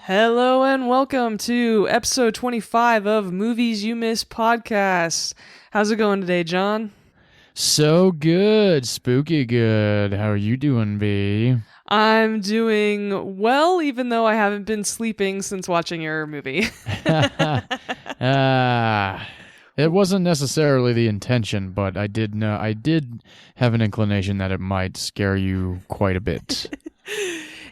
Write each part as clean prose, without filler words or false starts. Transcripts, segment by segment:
Hello and welcome to episode 25 of Movies You Miss podcast. How's it going today, John? So good, spooky good. How are you doing, Vee? I'm doing well, even though I haven't been sleeping since watching your movie. It wasn't necessarily the intention, but I did have an inclination that it might scare you quite a bit.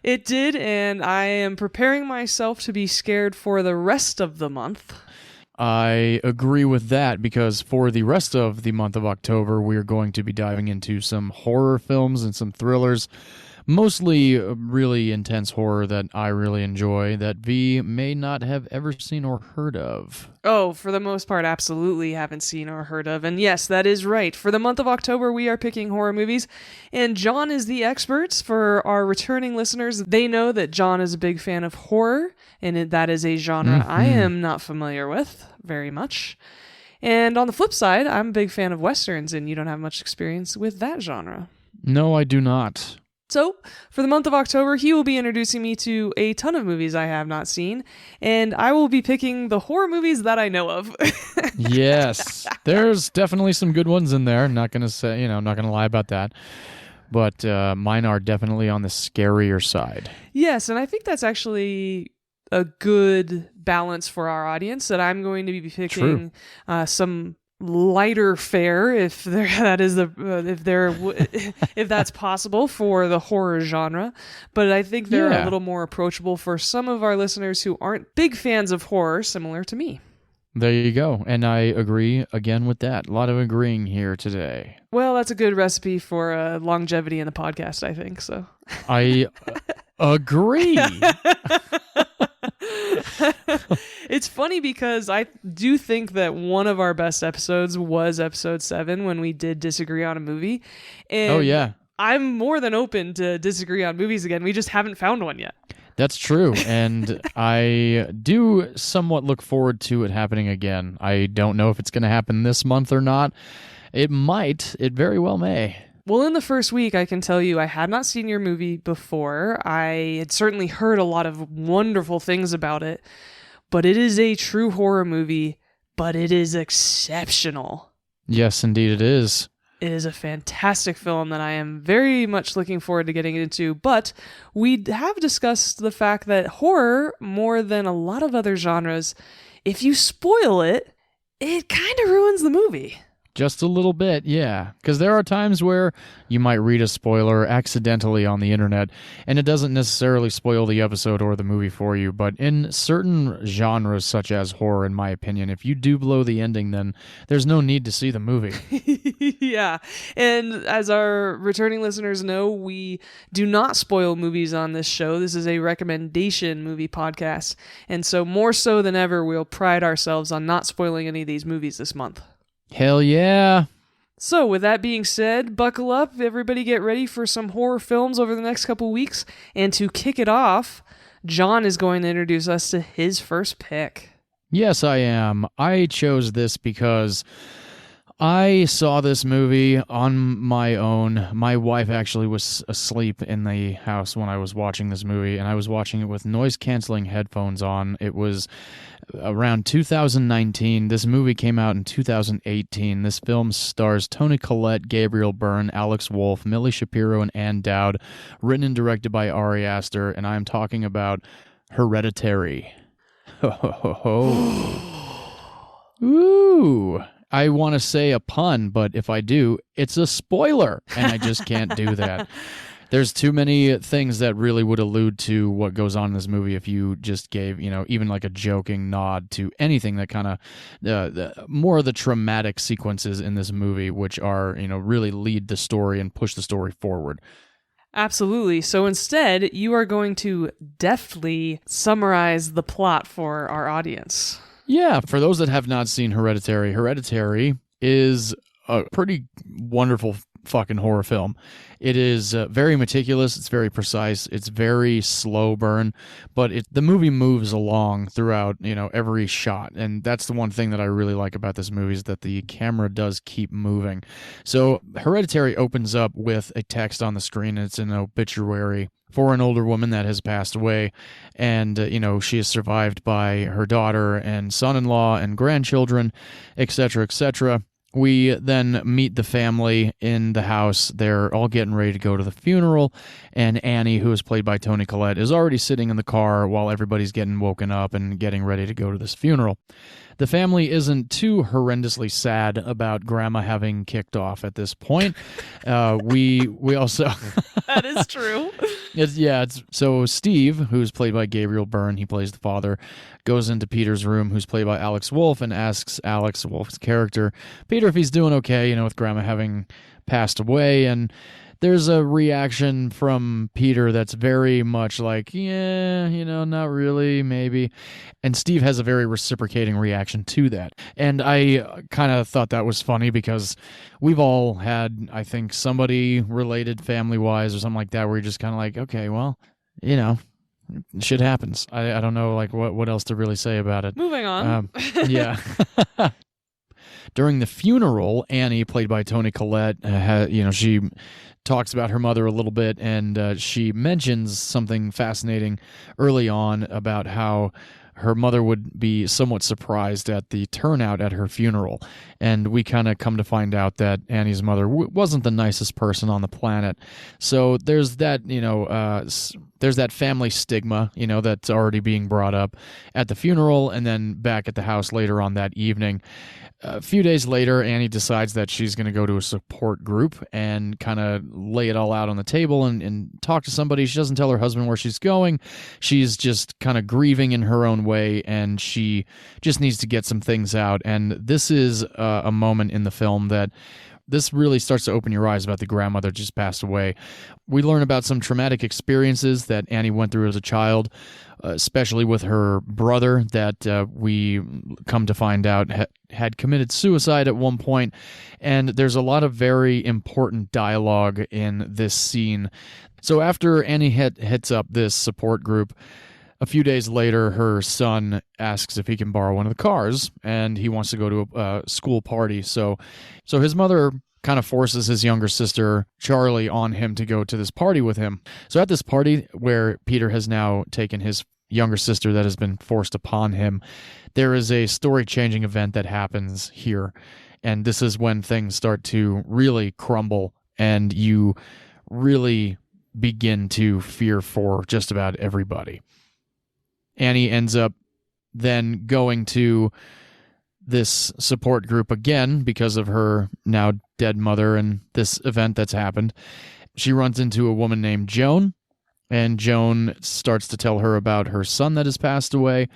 It did, and I am preparing myself to be scared for the rest of the month. I agree with that because for the rest of the month of October, we are going to be diving into some horror films and some thrillers, mostly really intense horror that I really enjoy that V may not have ever seen or heard of. Oh, for the most part, absolutely haven't seen or heard of. And yes, that is right. For the month of October, we are picking horror movies, and John is the expert. For our returning listeners, they know that John is a big fan of horror, and that is a genre I am not familiar with very much. And on the flip side, I'm a big fan of Westerns, and you don't have much experience with that genre. No, I do not. So, for the month of October, he will be introducing me to a ton of movies I have not seen, and I will be picking the horror movies that I know of. Yes, there's definitely some good ones in there. Not gonna say, not gonna lie about that. But mine are definitely on the scarier side. Yes, and I think that's actually a good balance for our audience, that I'm going to be picking some lighter fare, if that's possible, for the horror genre, but I think they're a little more approachable for some of our listeners who aren't big fans of horror, similar to me. There you go, and I agree again with that. A lot of agreeing here today. Well, that's a good recipe for longevity in the podcast, I think. So I agree. It's funny because I do think that one of our best episodes was episode 7 when we did disagree on a movie. And oh, yeah. I'm more than open to disagree on movies again. We just haven't found one yet. That's true, and I do somewhat look forward to it happening again. I don't know if it's going to happen this month or not. It might. It very well may. Well, in the first week, I can tell you I had not seen your movie before. I had certainly heard a lot of wonderful things about it, but it is a true horror movie, but it is exceptional. Yes, indeed it is. It is a fantastic film that I am very much looking forward to getting into, but we have discussed the fact that horror, more than a lot of other genres, if you spoil it, it kind of ruins the movie. Just a little bit, yeah. Because there are times where you might read a spoiler accidentally on the internet, and it doesn't necessarily spoil the episode or the movie for you. But in certain genres, such as horror, in my opinion, if you do blow the ending, then there's no need to see the movie. Yeah. And as our returning listeners know, we do not spoil movies on this show. This is a recommendation movie podcast. And so more so than ever, we'll pride ourselves on not spoiling any of these movies this month. Hell yeah. So, with that being said, buckle up, everybody get ready for some horror films over the next couple weeks. And to kick it off, John is going to introduce us to his first pick. Yes, I am. I chose this because I saw this movie on my own. My wife actually was asleep in the house when I was watching this movie, and I was watching it with noise-canceling headphones on. It was around 2019. This movie came out in 2018. This film stars Toni Collette, Gabriel Byrne, Alex Wolff, Millie Shapiro, and Ann Dowd, written and directed by Ari Aster, and I am talking about Hereditary. Ho, ho, ho, ho. Ooh. I want to say a pun, but if I do, it's a spoiler, and I just can't do that. There's too many things that really would allude to what goes on in this movie if you just gave, even like a joking nod to anything that kind of, more of the traumatic sequences in this movie, which are, really lead the story and push the story forward. Absolutely. So instead, you are going to deftly summarize the plot for our audience. Yeah, for those that have not seen Hereditary, Hereditary is a pretty wonderful fucking horror film. It is very meticulous, it's very precise, it's very slow burn, but the movie moves along throughout, every shot. And that's the one thing that I really like about this movie, is that the camera does keep moving. So Hereditary opens up with a text on the screen, and it's an obituary for an older woman that has passed away. And, she is survived by her daughter and son-in-law and grandchildren, etc., etc. We then meet the family in the house. They're all getting ready to go to the funeral, and Annie, who is played by Toni Collette, is already sitting in the car while everybody's getting woken up and getting ready to go to this funeral. The family isn't too horrendously sad about Grandma having kicked off at this point. We also That is true. So Steve, who's played by Gabriel Byrne, he plays the father, goes into Peter's room, who's played by Alex Wolff, and asks Alex Wolff's character, Peter, if he's doing okay, with Grandma having passed away. And there's a reaction from Peter that's very much like, yeah, not really, maybe. And Steve has a very reciprocating reaction to that. And I kind of thought that was funny, because we've all had, I think, somebody related family-wise or something like that, where you're just kind of like, okay, well, shit happens. I don't know, like, what else to really say about it. Moving on. Yeah. During the funeral, Annie, played by Toni Collette, she talks about her mother a little bit, and she mentions something fascinating early on about how her mother would be somewhat surprised at the turnout at her funeral. And we kind of come to find out that Annie's mother wasn't the nicest person on the planet. So there's that, there's that family stigma, that's already being brought up at the funeral, and then back at the house later on that evening. A few days later, Annie decides that she's going to go to a support group and kind of lay it all out on the table and talk to somebody. She doesn't tell her husband where she's going. She's just kind of grieving in her own way, and she just needs to get some things out. And this is a moment in the film that this really starts to open your eyes about the grandmother just passed away. We learn about some traumatic experiences that Annie went through as a child, especially with her brother that we come to find out had committed suicide at one point. And there's a lot of very important dialogue in this scene. So after Annie hits up this support group, a few days later, her son asks if he can borrow one of the cars, and he wants to go to a school party. So his mother kind of forces his younger sister, Charlie, on him to go to this party with him. So at this party, where Peter has now taken his younger sister that has been forced upon him, there is a story-changing event that happens here. And this is when things start to really crumble, and you really begin to fear for just about everybody. Annie ends up then going to this support group again because of her now dead mother and this event that's happened. She runs into a woman named Joan, and Joan starts to tell her about her son that has passed away.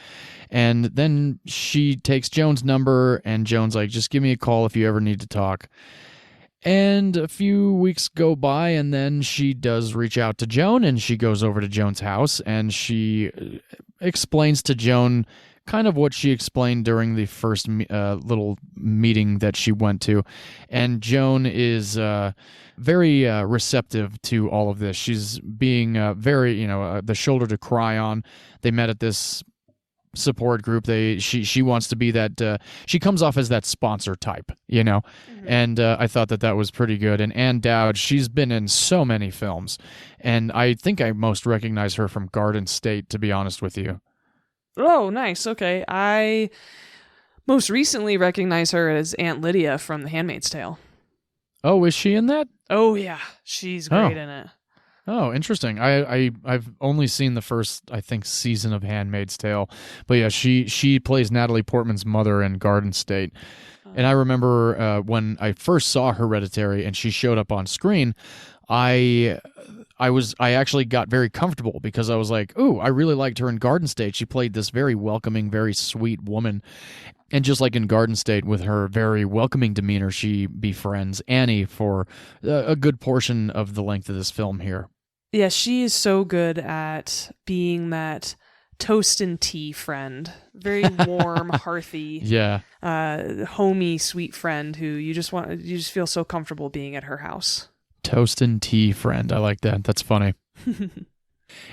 And then she takes Joan's number, and Joan's like, just give me a call if you ever need to talk. And a few weeks go by, and then she does reach out to Joan, and she goes over to Joan's house, and she explains to Joan kind of what she explained during the first little meeting that she went to. And Joan is very receptive to all of this. She's being very, the shoulder to cry on. They met at this support group. She wants to be that, she comes off as that sponsor type, Mm-hmm. And I thought that was pretty good. And Ann Dowd, she's been in so many films, and I think I most recognize her from Garden State, to be honest with you. Oh, nice. Okay. I most recently recognize her as Aunt Lydia from The Handmaid's Tale. Oh, is she in that? Oh, yeah. She's great in it. Oh, interesting. I've only seen the first, I think, season of Handmaid's Tale. But yeah, she plays Natalie Portman's mother in Garden State. And I remember when I first saw Hereditary and she showed up on screen, I actually got very comfortable because I was like, ooh, I really liked her in Garden State. She played this very welcoming, very sweet woman. And just like in Garden State, with her very welcoming demeanor, she befriends Annie for a good portion of the length of this film here. Yeah, she is so good at being that toast and tea friend. Very warm, hearthy, Yeah. homey, sweet friend who you just feel so comfortable being at her house. Toast and tea friend. I like that. That's funny.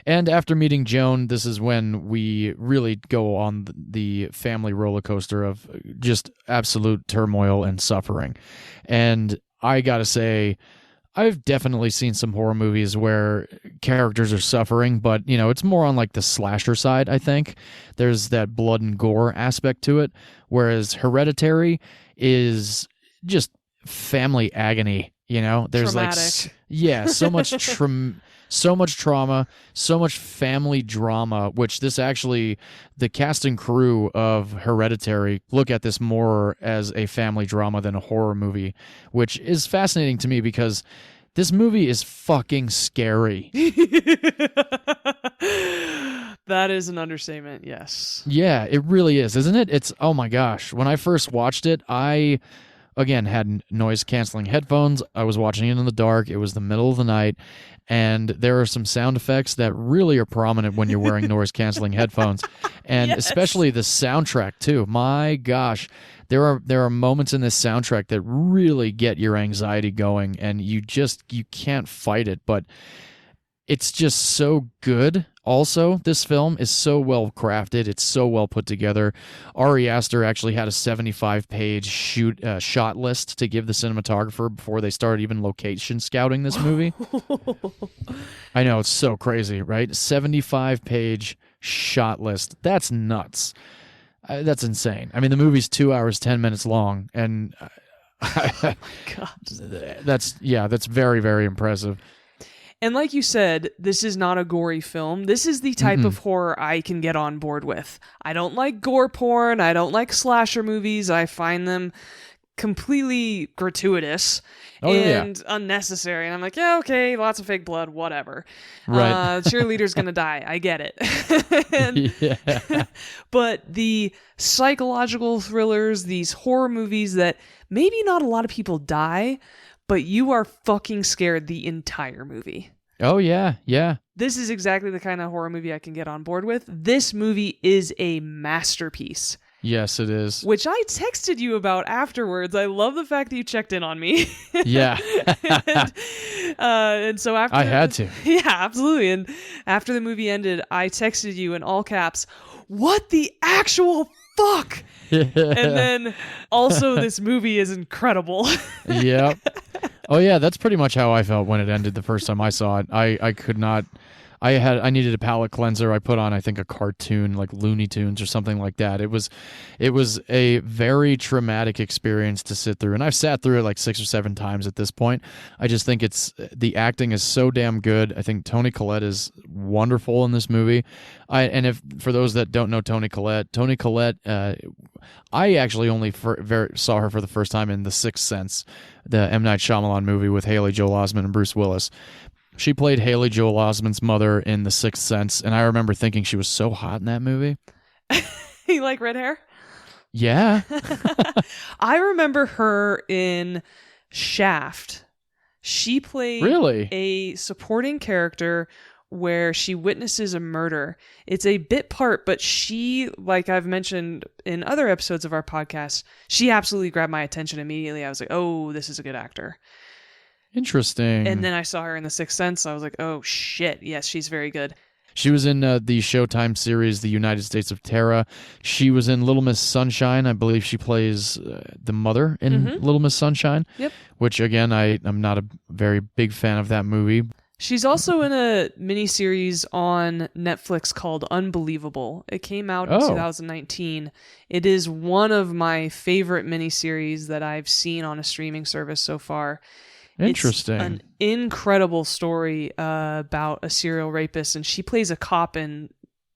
And after meeting Joan, this is when we really go on the family roller coaster of just absolute turmoil and suffering. And I gotta say, I've definitely seen some horror movies where characters are suffering, but, it's more on like the slasher side, I think. There's that blood and gore aspect to it, whereas Hereditary is just family agony, There's Traumatic. so much so much trauma, so much family drama, which the cast and crew of Hereditary look at this more as a family drama than a horror movie, which is fascinating to me because this movie is fucking scary. That is an understatement, yes. Yeah, it really is, isn't it? It's, oh my gosh. When I first watched it, I, again, had noise-canceling headphones. I was watching it in the dark. It was the middle of the night. And there are some sound effects that really are prominent when you're wearing noise-canceling headphones. And Yes. especially the soundtrack, too. My gosh. There are moments in this soundtrack that really get your anxiety going, and you can't fight it. But it's just so good. Also, this film is so well crafted. It's so well put together. Ari Aster actually had a 75-page shot list to give the cinematographer before they started even location scouting this movie. I know, it's so crazy, right? 75-page shot list. That's nuts. That's insane. I mean, the movie's 2 hours, 10 minutes long, and God. that's very, very impressive. And like you said, this is not a gory film. This is the type of horror I can get on board with. I don't like gore porn. I don't like slasher movies. I find them completely gratuitous and unnecessary. And I'm like, yeah, okay, lots of fake blood, whatever. Right. Cheerleader's gonna die. I get it. But the psychological thrillers, these horror movies that maybe not a lot of people die, but you are fucking scared the entire movie. Oh, yeah, yeah. This is exactly the kind of horror movie I can get on board with. This movie is a masterpiece. Yes, it is. Which I texted you about afterwards. I love the fact that you checked in on me. Yeah. And so after... I had to. Yeah, absolutely. And after the movie ended, I texted you in all caps, "What the actual fuck?" And then also this movie is incredible. Yep. Oh yeah, that's pretty much how I felt when it ended the first time I saw it. I could not. I needed a palate cleanser. I put on, I think, a cartoon like Looney Tunes or something like that. It was a very traumatic experience to sit through, and I've sat through it like 6 or 7 times at this point. I just think the acting is so damn good. I think Toni Collette is wonderful in this movie. For those that don't know Toni Collette, I actually only saw her for the first time in The Sixth Sense, the M. Night Shyamalan movie with Haley Joel Osment and Bruce Willis. She played Haley Joel Osment's mother in The Sixth Sense, and I remember thinking she was so hot in that movie. You like red hair? Yeah. I remember her in Shaft. She played a supporting character where she witnesses a murder. It's a bit part, but she, like I've mentioned in other episodes of our podcast, she absolutely grabbed my attention immediately. I was like, oh, this is a good actor. Interesting. And then I saw her in The Sixth Sense. So I was like, oh, shit. Yes, she's very good. She was in the Showtime series, The United States of Terror. She was in Little Miss Sunshine. I believe she plays the mother in Little Miss Sunshine. Yep. Which, again, I'm not a very big fan of that movie. She's also in a miniseries on Netflix called Unbelievable. It came out in 2019. It is one of my favorite miniseries that I've seen on a streaming service so far. Interesting. It's an incredible story about a serial rapist, and she plays a cop in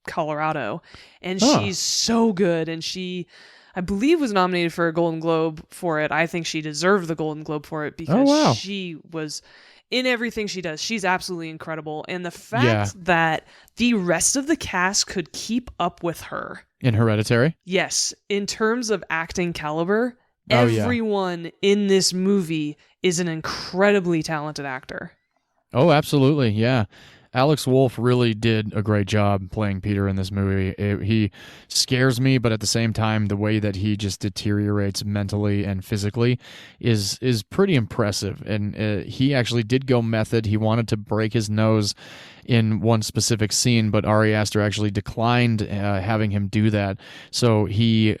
Colorado, and she's so good, and she, I believe, was nominated for a Golden Globe for it. I think she deserved the Golden Globe for it because she was in everything she does. She's absolutely incredible, and the fact that the rest of the cast could keep up with her in Hereditary, yes, in terms of acting caliber, everyone in this movie is an incredibly talented actor. Oh, absolutely, yeah. Alex Wolff really did a great job playing Peter in this movie. He scares me, but at the same time, the way that he just deteriorates mentally and physically is pretty impressive. And he actually did go method. He wanted to break his nose in one specific scene, but Ari Aster actually declined having him do that. So he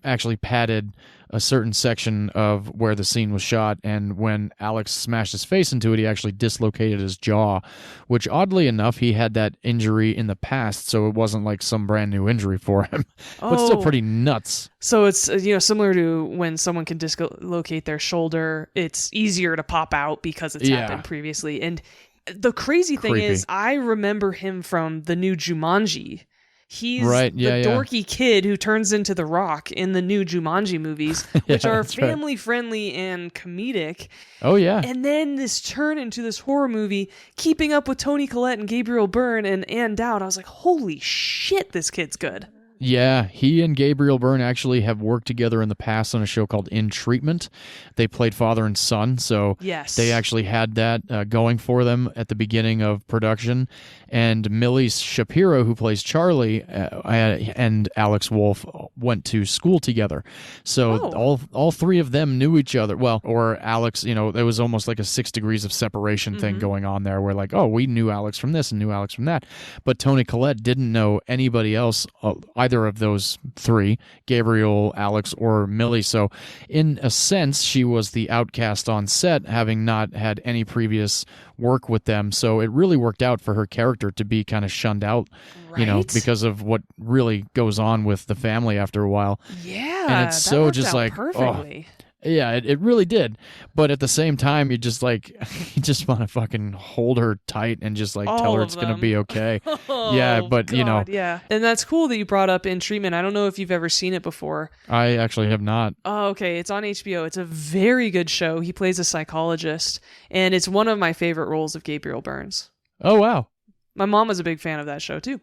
actually padded a certain section of where the scene was shot, and when Alex smashed his face into it, he actually dislocated his jaw, which oddly enough, he had that injury in the past, so it wasn't like some brand new injury for him, but still pretty nuts. So it's similar to when someone can dislocate their shoulder, it's easier to pop out because it's happened previously. And the crazy thing is, I remember him from the new Jumanji. He's the dorky kid who turns into The Rock in the new Jumanji movies, which are family-friendly and comedic. Oh, yeah. And then this turn into this horror movie, keeping up with Toni Collette and Gabriel Byrne and Ann Dowd. I was like, holy shit, this kid's good. Yeah, he and Gabriel Byrne actually have worked together in the past on a show called In Treatment. They played father and son, so they actually had that going for them at the beginning of production. And Millie Shapiro, who plays Charlie, and Alex Wolff went to school together. So all three of them knew each other. Well, or Alex, there was almost like a 6 degrees of separation thing going on there, where like, oh, we knew Alex from this and knew Alex from that. But Toni Collette didn't know anybody else, either of those three, Gabriel, Alex, or Millie. So in a sense, she was the outcast on set, having not had any previous work with them. So it really worked out for her character to be kind of shunned out, because of what really goes on with the family after a while. Yeah, and it's so just like perfectly. Yeah, it really did. But at the same time, you just want to fucking hold her tight and just like tell her it's going to be okay. Yeah, but God, yeah. And that's cool that you brought up In Treatment. I don't know if you've ever seen it before. I actually have not. Oh, okay. It's on HBO. It's a very good show. He plays a psychologist, and it's one of my favorite roles of Gabriel Byrne's. Oh, wow. My mom was a big fan of that show too.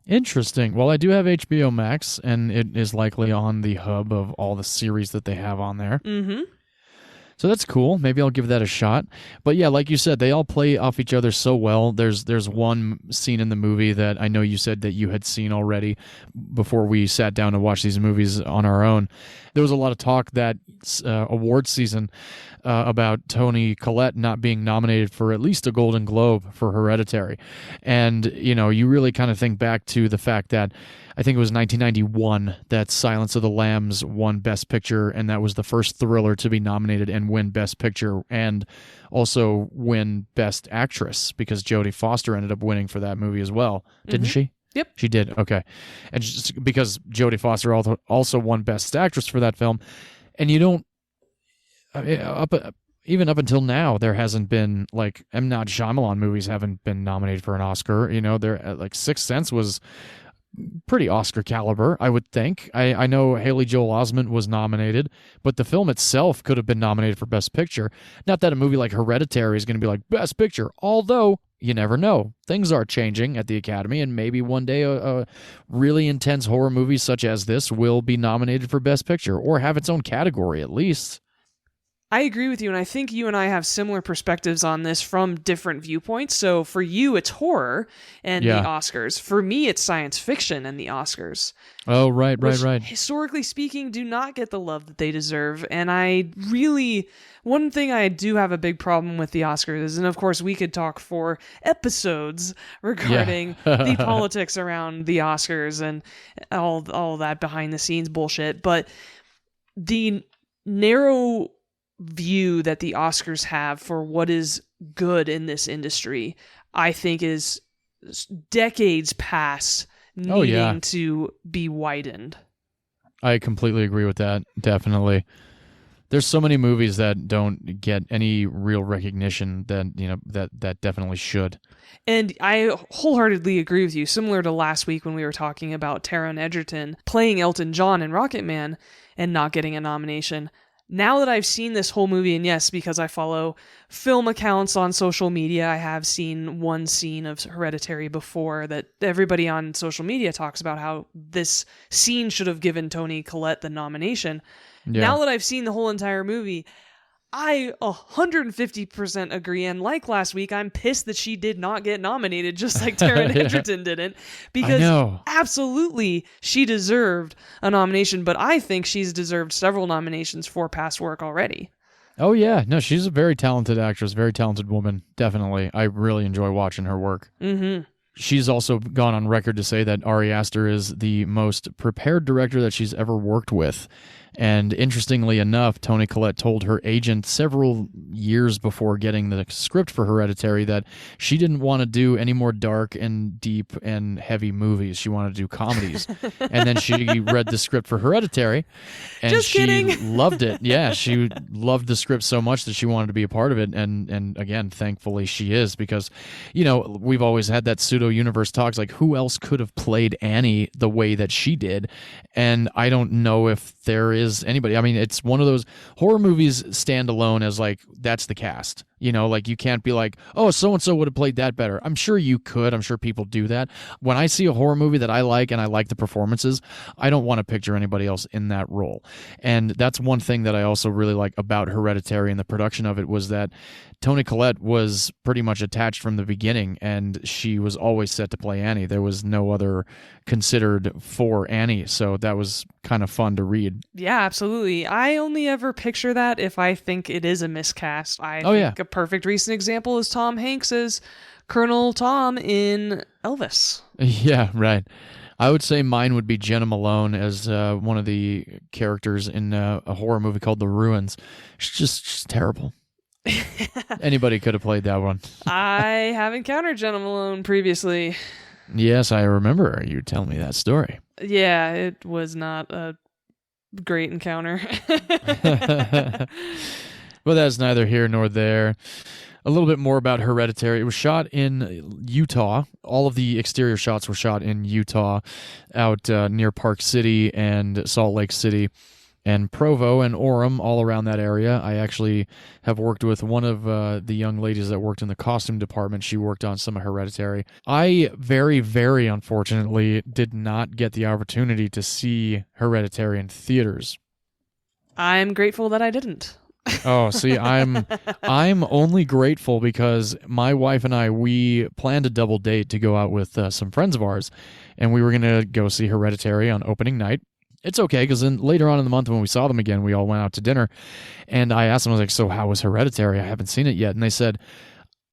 Interesting. Well, I do have HBO Max, and it is likely on the hub of all the series that they have on there. Mm-hmm. So that's cool. Maybe I'll give that a shot. But yeah, like you said, they all play off each other so well. There's one scene in the movie that I know you said that you had seen already before we sat down to watch these movies on our own. There was a lot of talk that award season about Toni Collette not being nominated for at least a Golden Globe for Hereditary. And, you really kind of think back to the fact that I think it was 1991 that Silence of the Lambs won Best Picture, and that was the first thriller to be nominated and win Best Picture and also win Best Actress, because Jodie Foster ended up winning for that movie as well. Didn't she? Yep. She did. Okay. And just because Jodie Foster also won Best Actress for that film, and you don't even up until now, there hasn't been, like, M. Night Shyamalan movies haven't been nominated for an Oscar. They're like Sixth Sense was pretty Oscar caliber, I would think. I know Haley Joel Osment was nominated, but the film itself could have been nominated for Best Picture. Not that a movie like Hereditary is going to be like Best Picture, although you never know. Things are changing at the Academy, and maybe one day a really intense horror movie such as this will be nominated for Best Picture, or have its own category at least. I agree with you, and I think you and I have similar perspectives on this from different viewpoints. So for you, it's horror and the Oscars. For me, it's science fiction and the Oscars. Oh, right. Historically speaking, do not get the love that they deserve. And one thing I do have a big problem with the Oscars is, and of course we could talk for episodes regarding the politics around the Oscars and all that behind the scenes bullshit, but the narrow view that the Oscars have for what is good in this industry, I think is decades past needing to be widened. I completely agree with that. Definitely. There's so many movies that don't get any real recognition that definitely should. And I wholeheartedly agree with you. Similar to last week when we were talking about Taron Egerton playing Elton John in Rocket Man and not getting a nomination. Now that I've seen this whole movie, and yes, because I follow film accounts on social media, I have seen one scene of Hereditary before that everybody on social media talks about how this scene should have given Toni Collette the nomination. Yeah. Now that I've seen the whole entire movie, I 150% agree, and like last week, I'm pissed that she did not get nominated, just like Taron Egerton didn't, because absolutely she deserved a nomination, but I think she's deserved several nominations for past work already. Oh, yeah. No, she's a very talented actress, very talented woman, definitely. I really enjoy watching her work. Mm-hmm. She's also gone on record to say that Ari Aster is the most prepared director that she's ever worked with. And interestingly enough, Toni Collette told her agent several years before getting the script for Hereditary that she didn't want to do any more dark and deep and heavy movies. She wanted to do comedies. And then she read the script for Hereditary, and she loved it. Yeah, she loved the script so much that she wanted to be a part of it. And again, thankfully she is, because, you know, we've always had that pseudo-universe talks, like who else could have played Annie the way that she did? And I don't know if there is anybody. I mean, it's one of those horror movies stand alone as like, that's the cast. You know, like you can't be like, oh, so-and-so would have played that better. I'm sure you could. I'm sure people do that. When I see a horror movie that I like and I like the performances, I don't want to picture anybody else in that role. And that's one thing that I also really like about Hereditary and the production of it, was that Toni Collette was pretty much attached from the beginning, and she was always set to play Annie. There was no other considered for Annie, so that was kind of fun to read. Yeah, absolutely. I only ever picture that if I think it is a miscast. I think a perfect recent example is Tom Hanks as Colonel Tom in Elvis. Yeah, right. I would say mine would be Jenna Malone as one of the characters in a horror movie called The Ruins. She's terrible. Anybody could have played that one. I have encountered Jenna Malone previously. Yes, I remember you telling me that story. Yeah, it was not a great encounter. But that's neither here nor there. A little bit more about Hereditary. It was shot in Utah. All of the exterior shots were shot in Utah, out near Park City and Salt Lake City, and Provo and Orem, all around that area. I actually have worked with one of the young ladies that worked in the costume department. She worked on some of Hereditary. I very, very unfortunately did not get the opportunity to see Hereditary in theaters. I'm grateful that I didn't. Oh, see, I'm only grateful because my wife and I, we planned a double date to go out with some friends of ours, and we were going to go see Hereditary on opening night. It's okay, because then later on in the month when we saw them again, we all went out to dinner, and I asked them, I was like, so how was Hereditary? I haven't seen it yet. And they said,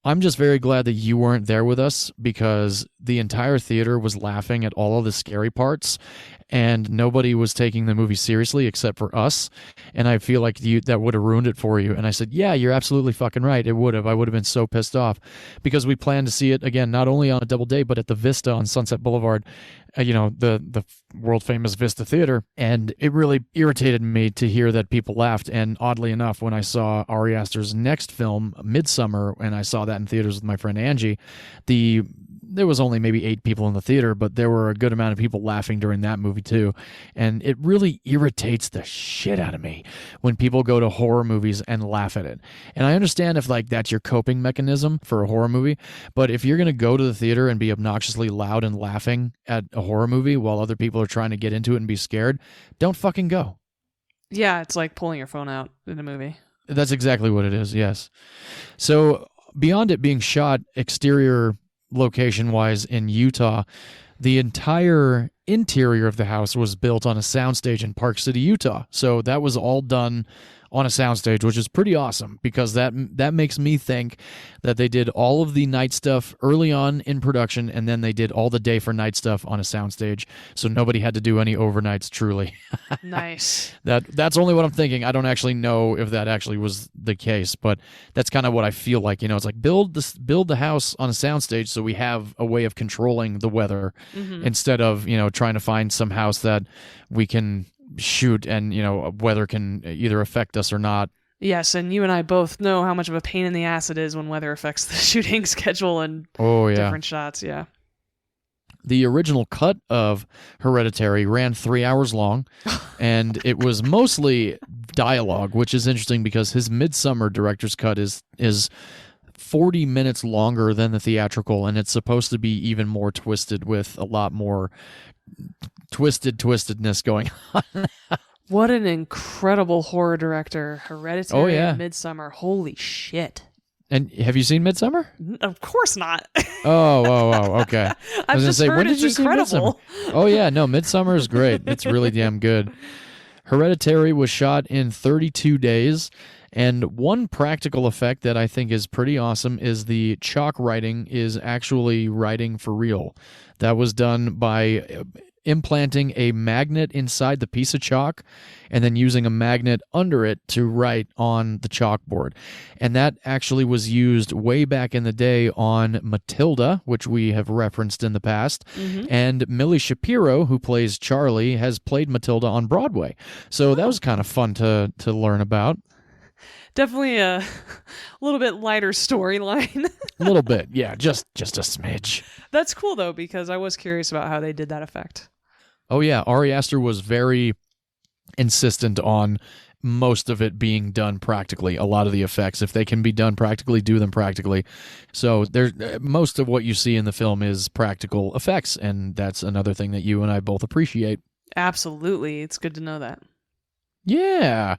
I'm just very glad that you weren't there with us, because the entire theater was laughing at all of the scary parts, and nobody was taking the movie seriously except for us, and I feel like that would have ruined it for you. And I said, yeah, you're absolutely fucking right. It would have. I would have been so pissed off, because we planned to see it, again, not only on a double date, but at the Vista on Sunset Boulevard, the world-famous Vista Theater, and it really irritated me to hear that people laughed. And oddly enough, when I saw Ari Aster's next film, Midsummer, and I saw that in theaters with my friend Angie, there was only maybe 8 people in the theater, but there were a good amount of people laughing during that movie too. And it really irritates the shit out of me when people go to horror movies and laugh at it. And I understand if like that's your coping mechanism for a horror movie, but if you're going to go to the theater and be obnoxiously loud and laughing at a horror movie while other people are trying to get into it and be scared, don't fucking go. Yeah, it's like pulling your phone out in a movie. That's exactly what it is, yes. So beyond it being shot exterior location-wise in Utah, the entire interior of the house was built on a soundstage in Park City, Utah. So that was all done on a soundstage, which is pretty awesome, because that makes me think that they did all of the night stuff early on in production, and then they did all the day for night stuff on a soundstage, so nobody had to do any overnights, truly. Nice. That's only what I'm thinking. I don't actually know if that actually was the case, but that's kind of what I feel like. It's like build the house on a soundstage so we have a way of controlling the weather, instead of, trying to find some house that we can shoot and weather can either affect us or not. Yes, and you and I both know how much of a pain in the ass it is when weather affects the shooting schedule and different shots. Yeah. The original cut of Hereditary ran 3 hours long, and it was mostly dialogue, which is interesting because his Midsummer director's cut is 40 minutes longer than the theatrical, and it's supposed to be even more twisted with a lot more twistedness going on. What an incredible horror director. Hereditary Oh, yeah. and Midsommar. Holy shit. And have you seen Midsommar? Of course not. Oh, okay. I was I've just gonna say, heard when did it's you see incredible. Midsommar? Oh yeah, no, Midsommar is great. It's really damn good. Hereditary was shot in 32 days, and one practical effect that I think is pretty awesome is the chalk writing is actually writing for real. That was done by implanting a magnet inside the piece of chalk and then using a magnet under it to write on the chalkboard. And that actually was used way back in the day on Matilda, which we have referenced in the past. And Millie Shapiro, who plays Charlie, has played Matilda on Broadway. So that was kind of fun to learn about. Definitely a little bit lighter storyline. A little bit, yeah, just a smidge. That's cool, though, because I was curious about how they did that effect. Oh, yeah, Ari Aster was very insistent on most of it being done practically. A lot of the effects, if they can be done practically, do them practically. So there's most of what you see in the film is practical effects, and that's another thing that you and I both appreciate. Absolutely. It's good to know that. Yeah.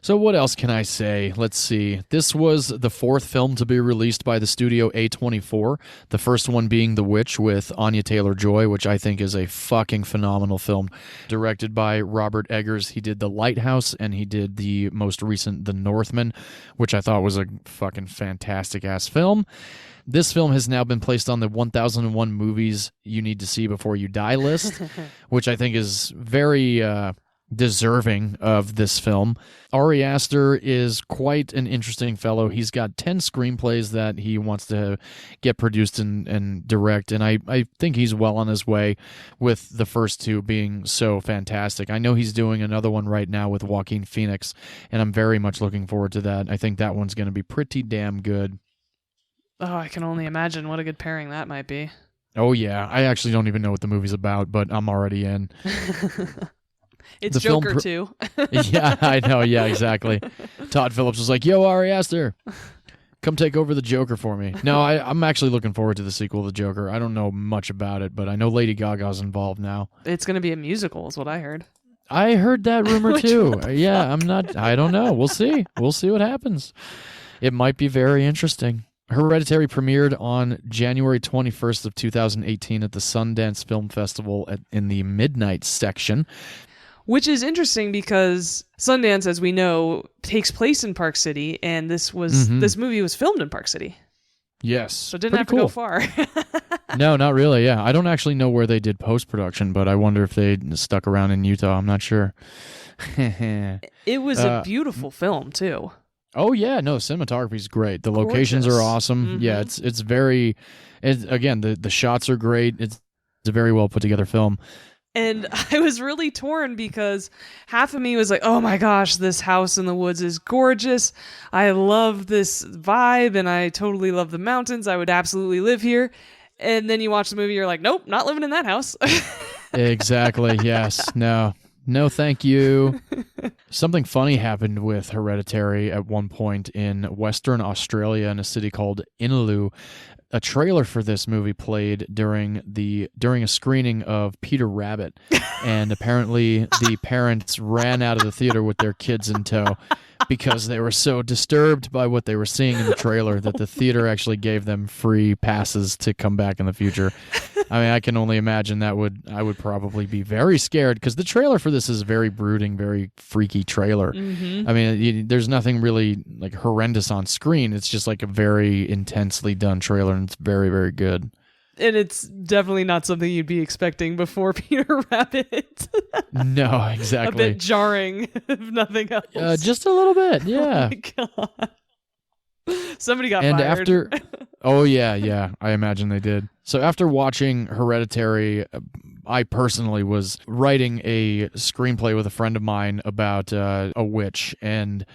So what else can I say? Let's see. This was the fourth film to be released by the studio A24, the first one being The Witch with Anya Taylor-Joy, which I think is a fucking phenomenal film. Directed by Robert Eggers. He did The Lighthouse, and he did the most recent The Northman, which I thought was a fucking fantastic-ass film. This film has now been placed on the 1001 movies you need to see before you die list, which I think is very deserving of this film. Ari Aster is quite an interesting fellow. He's got 10 screenplays that he wants to get produced and direct, and I think he's well on his way with the first two being so fantastic. I know he's doing another one right now with Joaquin Phoenix, and I'm very much looking forward to that. I think that one's going to be pretty damn good. Oh, I can only imagine what a good pairing that might be. Oh yeah, I actually don't even know what the movie's about, but I'm already in. It's The Joker film too. Yeah, I know. Yeah, exactly. Todd Phillips was like, "Yo, Ari Aster, come take over the Joker for me." No, I'm actually looking forward to the sequel to the Joker. I don't know much about it, but I know Lady Gaga's involved now. It's going to be a musical, is what I heard. I heard that rumor Which too. will be Yeah, I don't know. We'll see. We'll see what happens. It might be very interesting. Hereditary premiered on January 21st of 2018 at the Sundance Film Festival in the Midnight section. Which is interesting because Sundance, as we know, takes place in Park City, and this movie was filmed in Park City. Yes. So it didn't have to go far. No, not really, yeah. I don't actually know where they did post-production, but I wonder if they stuck around in Utah. I'm not sure. It was a beautiful film, too. Oh, yeah. No, cinematography's great. The locations are awesome. Mm-hmm. Yeah, it's very... again, the shots are great. It's a very well put-together film. And I was really torn because half of me was like, oh my gosh, this house in the woods is gorgeous. I love this vibe and I totally love the mountains. I would absolutely live here. And then you watch the movie, you're like, nope, not living in that house. Exactly. Yes. No, thank you. Something funny happened with Hereditary at one point in Western Australia in a city called Inaloo. A trailer for this movie played during a screening of Peter Rabbit, and apparently the parents ran out of the theater with their kids in tow because they were so disturbed by what they were seeing in the trailer that the theater actually gave them free passes to come back in the future. I mean, I can only imagine I would probably be very scared because the trailer for this is a very brooding, very freaky trailer. Mm-hmm. I mean, there's nothing really like horrendous on screen. It's just like a very intensely done trailer, and it's very, very good. And it's definitely not something you'd be expecting before Peter Rabbit. No, exactly. A bit jarring, if nothing else. Just a little bit, yeah. Oh my God. Somebody got and fired. After, oh yeah, I imagine they did. So after watching Hereditary, I personally was writing a screenplay with a friend of mine about a witch, and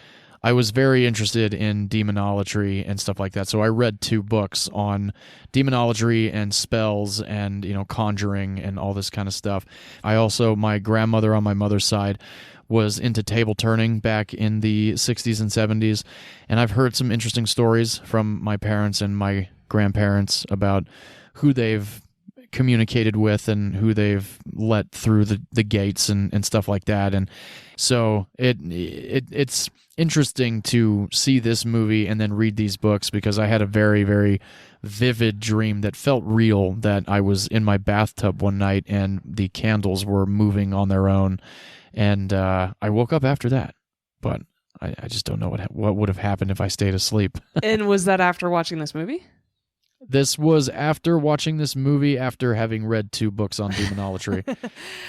I was very interested in demonology and stuff like that. So I read 2 books on demonology and spells and, conjuring and all this kind of stuff. My grandmother on my mother's side was into table turning back in the 60s and 70s. And I've heard some interesting stories from my parents and my grandparents about who they've communicated with and who they've let through the gates and stuff like that. And so it's interesting to see this movie and then read these books, because I had a very, very vivid dream that felt real, that I was in my bathtub one night and the candles were moving on their own. And I woke up after that. But I just don't know what would have happened if I stayed asleep. And was that after watching this movie? This was after watching this movie, after having read 2 books on demonolatry,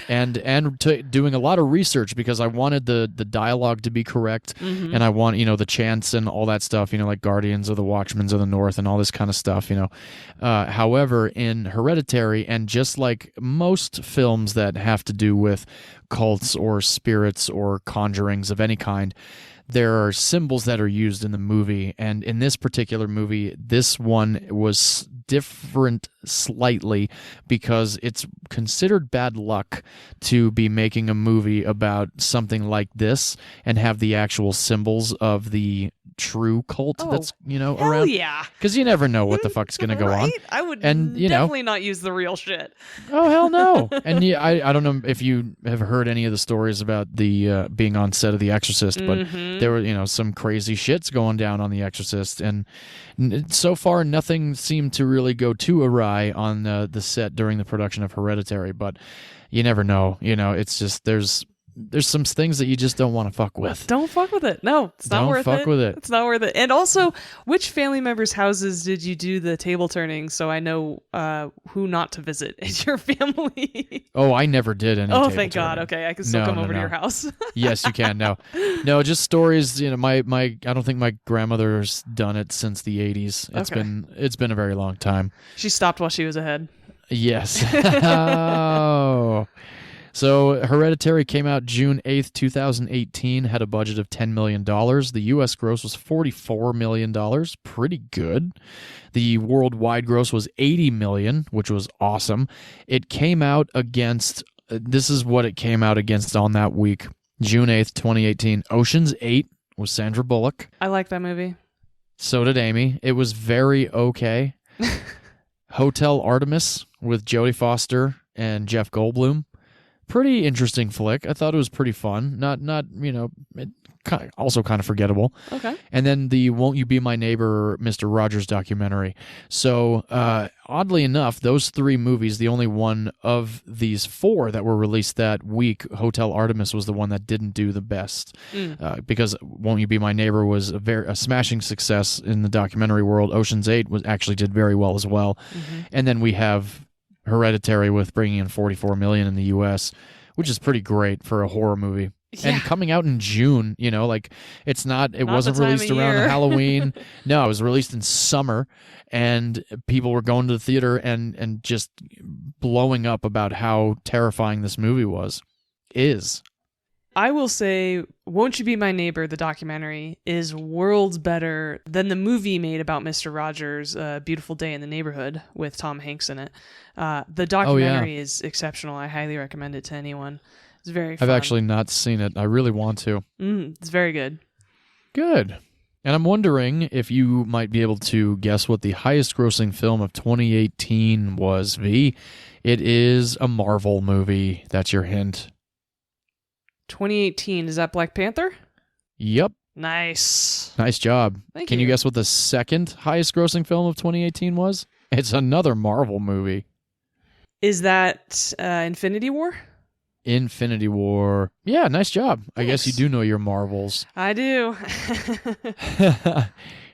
and doing a lot of research, because I wanted the dialogue to be correct, and I want the chants and all that stuff, like Guardians of the Watchmen of the North and all this kind of stuff. However, in Hereditary, and just like most films that have to do with cults or spirits or conjurings of any kind, there are symbols that are used in the movie, and in this particular movie, this one was different slightly, because it's considered bad luck to be making a movie about something like this and have the actual symbols of the true cult that's hell around. Yeah, because you never know what the fuck's gonna go on. I would definitely not use the real shit. Oh hell no. And I don't know if you have heard any of the stories about the being on set of The Exorcist, but there were some crazy shits going down on The Exorcist, and so far nothing seemed to really go too awry on the set during the production of Hereditary. But you never know. It's just there's some things that you just don't want to fuck with. Don't fuck with it. No, it's not worth it. Don't fuck with it. It's not worth it. And also, which family members' houses did you do the table turning, so I know who not to visit in your family? Oh, I never did any Oh, table thank turning. God. Okay, I can still come over to your house. Yes, you can. No, just stories. My I don't think my grandmother's done it since the 80s. It's been a very long time. She stopped while she was ahead. Yes. Oh. So Hereditary came out June 8th, 2018, had a budget of $10 million. The U.S. gross was $44 million, pretty good. The worldwide gross was $80 million, which was awesome. It came out against, this is what it came out against on that week, June 8th, 2018. Ocean's 8 with Sandra Bullock. I like that movie. So did Amy. It was very okay. Hotel Artemis with Jodie Foster and Jeff Goldblum. Pretty interesting flick. I thought it was pretty fun. Not also kind of forgettable. Okay. And then the Won't You Be My Neighbor, Mr. Rogers documentary. So, oddly enough, those 3 movies, the only one of these 4 that were released that week, Hotel Artemis was the one that didn't do the best. Because Won't You Be My Neighbor was a smashing success in the documentary world. Ocean's 8 actually did very well as well. And then we have Hereditary with bringing in $44 million in the U.S., which is pretty great for a horror movie. Yeah. And coming out in June, it wasn't released around Halloween. No, it was released in summer, and people were going to the theater and just blowing up about how terrifying this movie is. I will say, Won't You Be My Neighbor, the documentary, is worlds better than the movie made about Mr. Rogers, Beautiful Day in the Neighborhood, with Tom Hanks in it. The documentary is exceptional. I highly recommend it to anyone. It's very fun. I've actually not seen it. I really want to. It's very good. Good. And I'm wondering if you might be able to guess what the highest grossing film of 2018 was, V. It is a Marvel movie. That's your hint. 2018, is that Black Panther? Yep. Nice job. Can you guess what the second highest grossing film of 2018 was? It's another Marvel movie. Is that Infinity War? Infinity War. Yeah, nice job. Thanks. I guess you do know your Marvels. I do.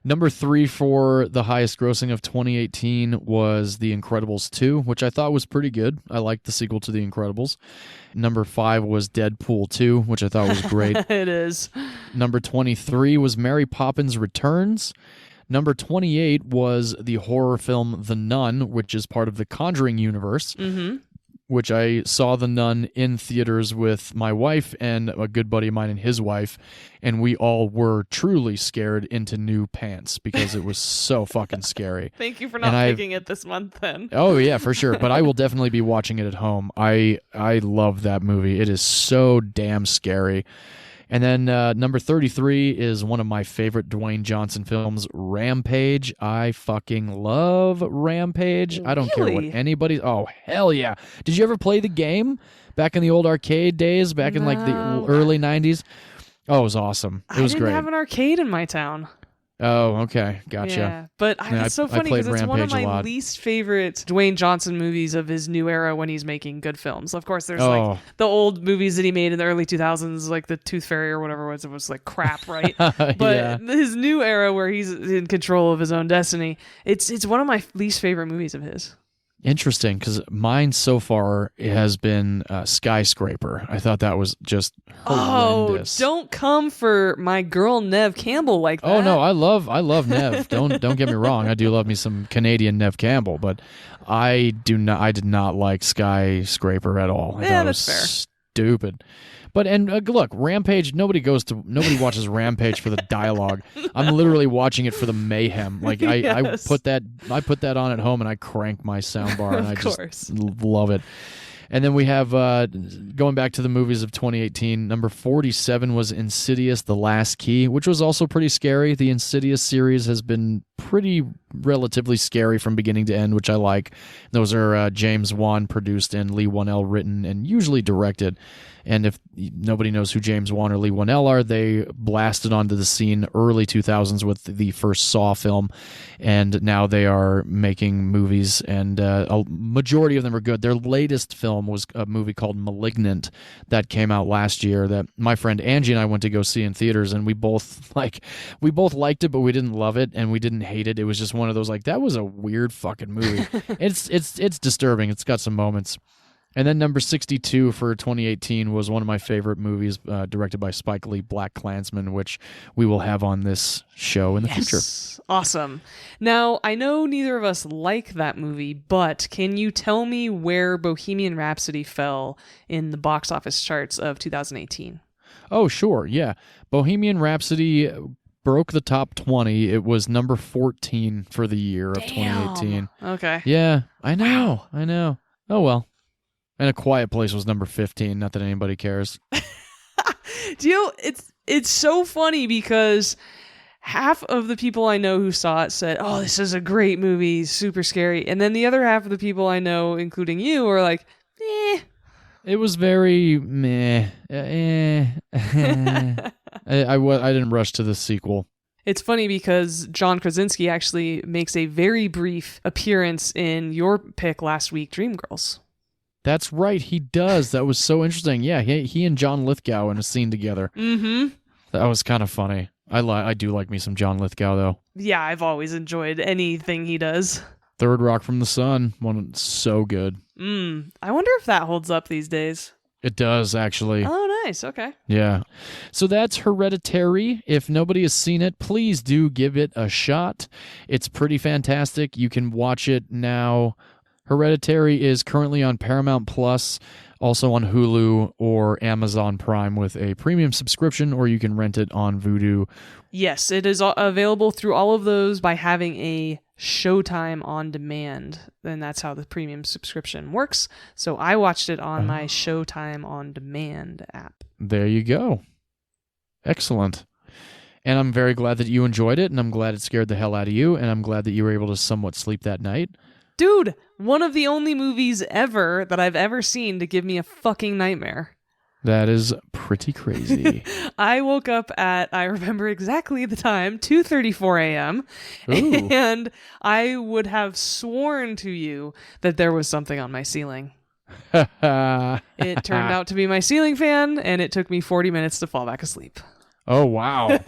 Number 3 for the highest grossing of 2018 was The Incredibles 2, which I thought was pretty good. I liked the sequel to The Incredibles. Number 5 was Deadpool 2, which I thought was great. It is. Number 23 was Mary Poppins Returns. Number 28 was the horror film The Nun, which is part of the Conjuring universe. Which I saw The Nun in theaters with my wife and a good buddy of mine and his wife, and we all were truly scared into new pants because it was so fucking scary. Thank you for not picking it this month then. Oh yeah, for sure. But I will definitely be watching it at home. I love that movie. It is so damn scary. And then number 33 is one of my favorite Dwayne Johnson films, Rampage. I fucking love Rampage. I don't care what anybody... Oh, hell yeah. Did you ever play the game back in the old arcade days, back in like the early 90s? Oh, it was awesome. It was great. I didn't have an arcade in my town. Oh, okay. Gotcha. Yeah, but it's so funny because it's one of my least favorite Dwayne Johnson movies of his new era when he's making good films. Of course, there's like the old movies that he made in the early 2000s, like The Tooth Fairy or whatever it was like crap, right? But his new era where he's in control of his own destiny, it's one of my least favorite movies of his. Interesting, because mine so far has been Skyscraper. I thought that was just horrendous. Oh, don't come for my girl Neve Campbell like that. Oh no, I love Neve. Don't get me wrong. I do love me some Canadian Neve Campbell, but I did not like Skyscraper at all. I thought it was fair. Stupid. But look, Rampage. Nobody watches Rampage for the dialogue. I'm literally watching it for the mayhem. Like I put that on at home and I crank my soundbar and I just love it. And then we have going back to the movies of 2018. Number 47 was Insidious: The Last Key, which was also pretty scary. The Insidious series has been pretty relatively scary from beginning to end, which I like. Those are James Wan produced and Lee Whannell written and usually directed. And if nobody knows who James Wan or Lee Whannell are, they blasted onto the scene early 2000s with the first Saw film, and now they are making movies, and a majority of them are good. Their latest film was a movie called Malignant that came out last year that my friend Angie and I went to go see in theaters, and we both liked it, but we didn't love it, and we didn't hate it. It was just one of those, like, that was a weird fucking movie. It's disturbing. It's got some moments. And then number 62 for 2018 was one of my favorite movies, directed by Spike Lee, Black Klansman, which we will have on this show in the future. Awesome. Now, I know neither of us like that movie, but can you tell me where Bohemian Rhapsody fell in the box office charts of 2018? Oh, sure. Yeah. Bohemian Rhapsody broke the top 20. It was number 14 for the year of 2018. Okay. Yeah, I know. Wow. I know. Oh, well. And A Quiet Place was number 15. Not that anybody cares. Do you know, it's so funny because half of the people I know who saw it said, "Oh, this is a great movie, super scary," and then the other half of the people I know, including you, are like, "Eh." It was very meh. I didn't rush to the sequel. It's funny because John Krasinski actually makes a very brief appearance in your pick last week, Dreamgirls. That's right, he does. That was so interesting. Yeah, he and John Lithgow in a scene together. Mm-hmm. That was kind of funny. I do like me some John Lithgow, though. Yeah, I've always enjoyed anything he does. Third Rock from the Sun, one so good. I wonder if that holds up these days. It does, actually. Oh, nice. Okay. Yeah. So that's Hereditary. If nobody has seen it, please do give it a shot. It's pretty fantastic. You can watch it now. Hereditary is currently on Paramount Plus, also on Hulu or Amazon Prime with a premium subscription, or you can rent it on Vudu. Yes, it is available through all of those by having a Showtime on demand. And that's how the premium subscription works. So I watched it on my Showtime on demand app. There you go. Excellent. And I'm very glad that you enjoyed it, and I'm glad it scared the hell out of you, and I'm glad that you were able to somewhat sleep that night. Dude, one of the only movies ever that I've ever seen to give me a fucking nightmare. That is pretty crazy. I woke up at, I remember exactly the time, 2:34 a.m. Ooh. And I would have sworn to you that there was something on my ceiling. It turned out to be my ceiling fan, and it took me 40 minutes to fall back asleep. Oh, wow.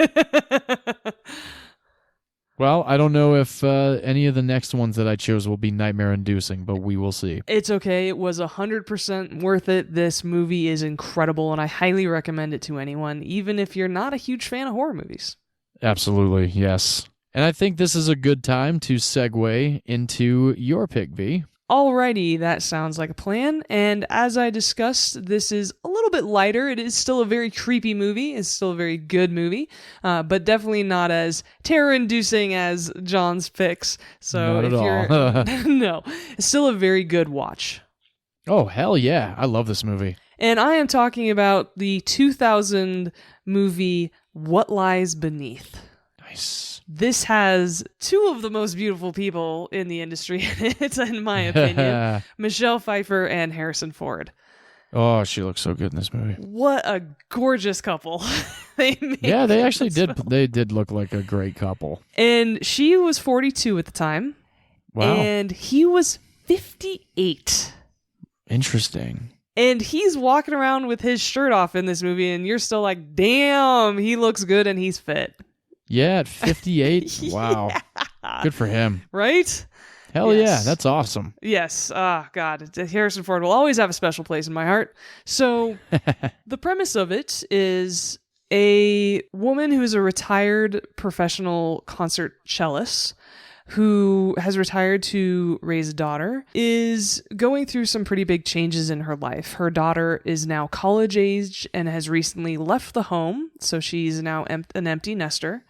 Well, I don't know if any of the next ones that I chose will be nightmare-inducing, but we will see. It's okay. It was 100% worth it. This movie is incredible, and I highly recommend it to anyone, even if you're not a huge fan of horror movies. Absolutely, yes. And I think this is a good time to segue into your pick, V. Alrighty, that sounds like a plan. And as I discussed, this is a little bit lighter. It is still a very creepy movie. It's still a very good movie, but definitely not as terror-inducing as John's picks. So not at all. No, it's still a very good watch. Oh, hell yeah. I love this movie. And I am talking about the 2000 movie What Lies Beneath. Nice. This has two of the most beautiful people in the industry in it, in my opinion. Michelle Pfeiffer and Harrison Ford. Oh, she looks so good in this movie. What a gorgeous couple they made. Yeah, they actually did. They did look like a great couple. And she was 42 at the time. Wow. And he was 58. Interesting. And he's walking around with his shirt off in this movie, and you're still like, damn, he looks good and he's fit. Yeah, at 58. Wow. Yeah. Good for him. Right? Hell Yes. yeah, that's awesome. Yes. Ah, God. Harrison Ford will always have a special place in my heart. So the premise of it is a woman who's a retired professional concert cellist who has retired to raise a daughter, is going through some pretty big changes in her life. Her daughter is now college age and has recently left the home, so she's now an empty nester.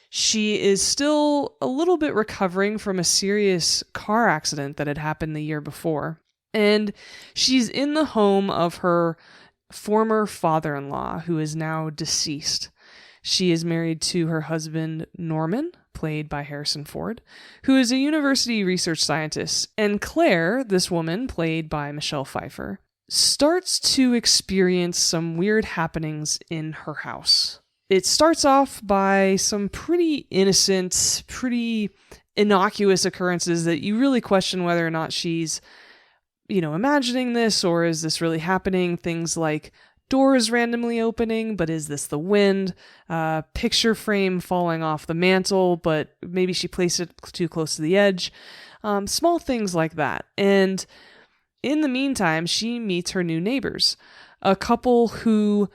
She is still a little bit recovering from a serious car accident that had happened the year before. And she's in the home of her former father-in-law, who is now deceased. She is married to her husband, Norman, played by Harrison Ford, who is a university research scientist. And Claire, this woman, played by Michelle Pfeiffer, starts to experience some weird happenings in her house. It starts off by some pretty innocent, pretty innocuous occurrences that you really question whether or not she's, imagining this or is this really happening. Things like doors randomly opening, but is this the wind? Picture frame falling off the mantle, but maybe she placed it too close to the edge. Small things like that. And in the meantime, she meets her new neighbors, a couple who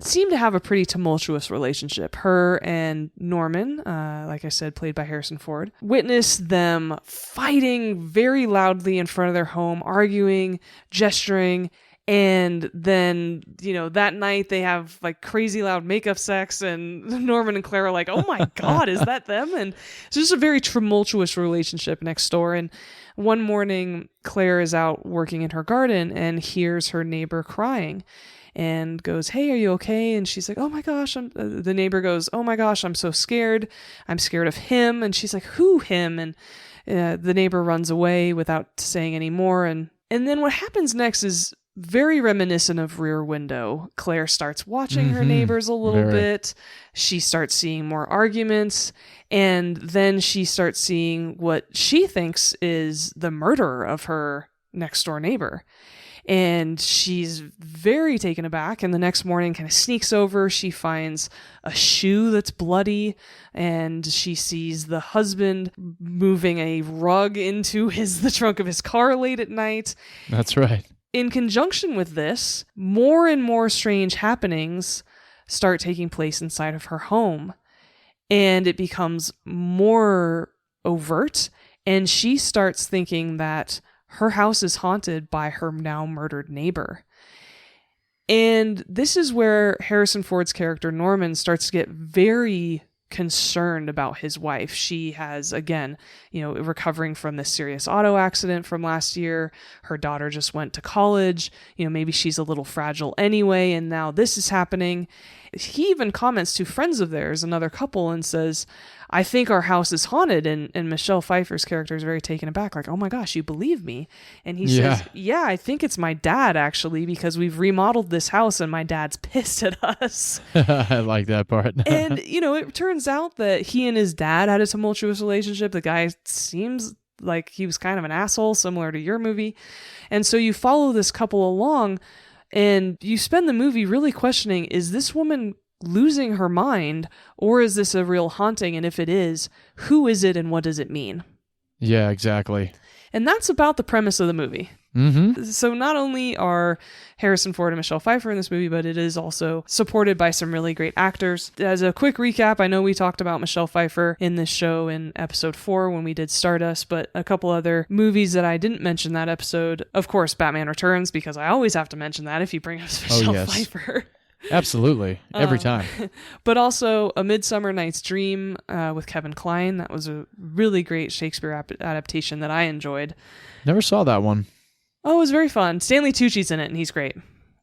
seem to have a pretty tumultuous relationship. Her and Norman, like I said, played by Harrison Ford, witness them fighting very loudly in front of their home, arguing, gesturing, and then, that night they have like crazy loud makeup sex, and Norman and Claire are like, oh my God, is that them? And it's just a very tumultuous relationship next door. And one morning, Claire is out working in her garden and hears her neighbor crying. And goes, hey, are you okay? And she's like, oh my gosh. The neighbor goes, oh my gosh, I'm so scared. I'm scared of him. And she's like, who him? And the neighbor runs away without saying any more. And then what happens next is very reminiscent of Rear Window. Claire starts watching her neighbors a little bit. She starts seeing more arguments. And then she starts seeing what she thinks is the murder of her next door neighbor. And she's very taken aback, and the next morning kind of sneaks over. She finds a shoe that's bloody, and she sees the husband moving a rug into the trunk of his car late at night. That's right. In conjunction with this, more and more strange happenings start taking place inside of her home, and it becomes more overt, and she starts thinking that her house is haunted by her now murdered neighbor. And this is where Harrison Ford's character Norman starts to get very concerned about his wife. She has, again, recovering from this serious auto accident from last year. Her daughter just went to college. Maybe she's a little fragile anyway, and now this is happening. He even comments to friends of theirs, another couple, and says, I think our house is haunted. And Michelle Pfeiffer's character is very taken aback, like, oh my gosh, you believe me? And he says, yeah, I think it's my dad, actually, because we've remodeled this house and my dad's pissed at us. I like that part. And, it turns out that he and his dad had a tumultuous relationship. The guy seems like he was kind of an asshole, similar to your movie. And so you follow this couple along, and you spend the movie really questioning, is this woman losing her mind, or is this a real haunting? And if it is, who is it and what does it mean? Yeah, exactly. And that's about the premise of the movie. Mm-hmm. So not only are Harrison Ford and Michelle Pfeiffer in this movie, but it is also supported by some really great actors. As a quick recap, I know we talked about Michelle Pfeiffer in this show in episode 4 when we did Stardust, but a couple other movies that I didn't mention that episode, of course, Batman Returns, because I always have to mention that if you bring up Michelle Pfeiffer. Absolutely. Every time. But also A Midsummer Night's Dream with Kevin Kline. That was a really great Shakespeare adaptation that I enjoyed. Never saw that one. Oh, it was very fun. Stanley Tucci's in it, and he's great.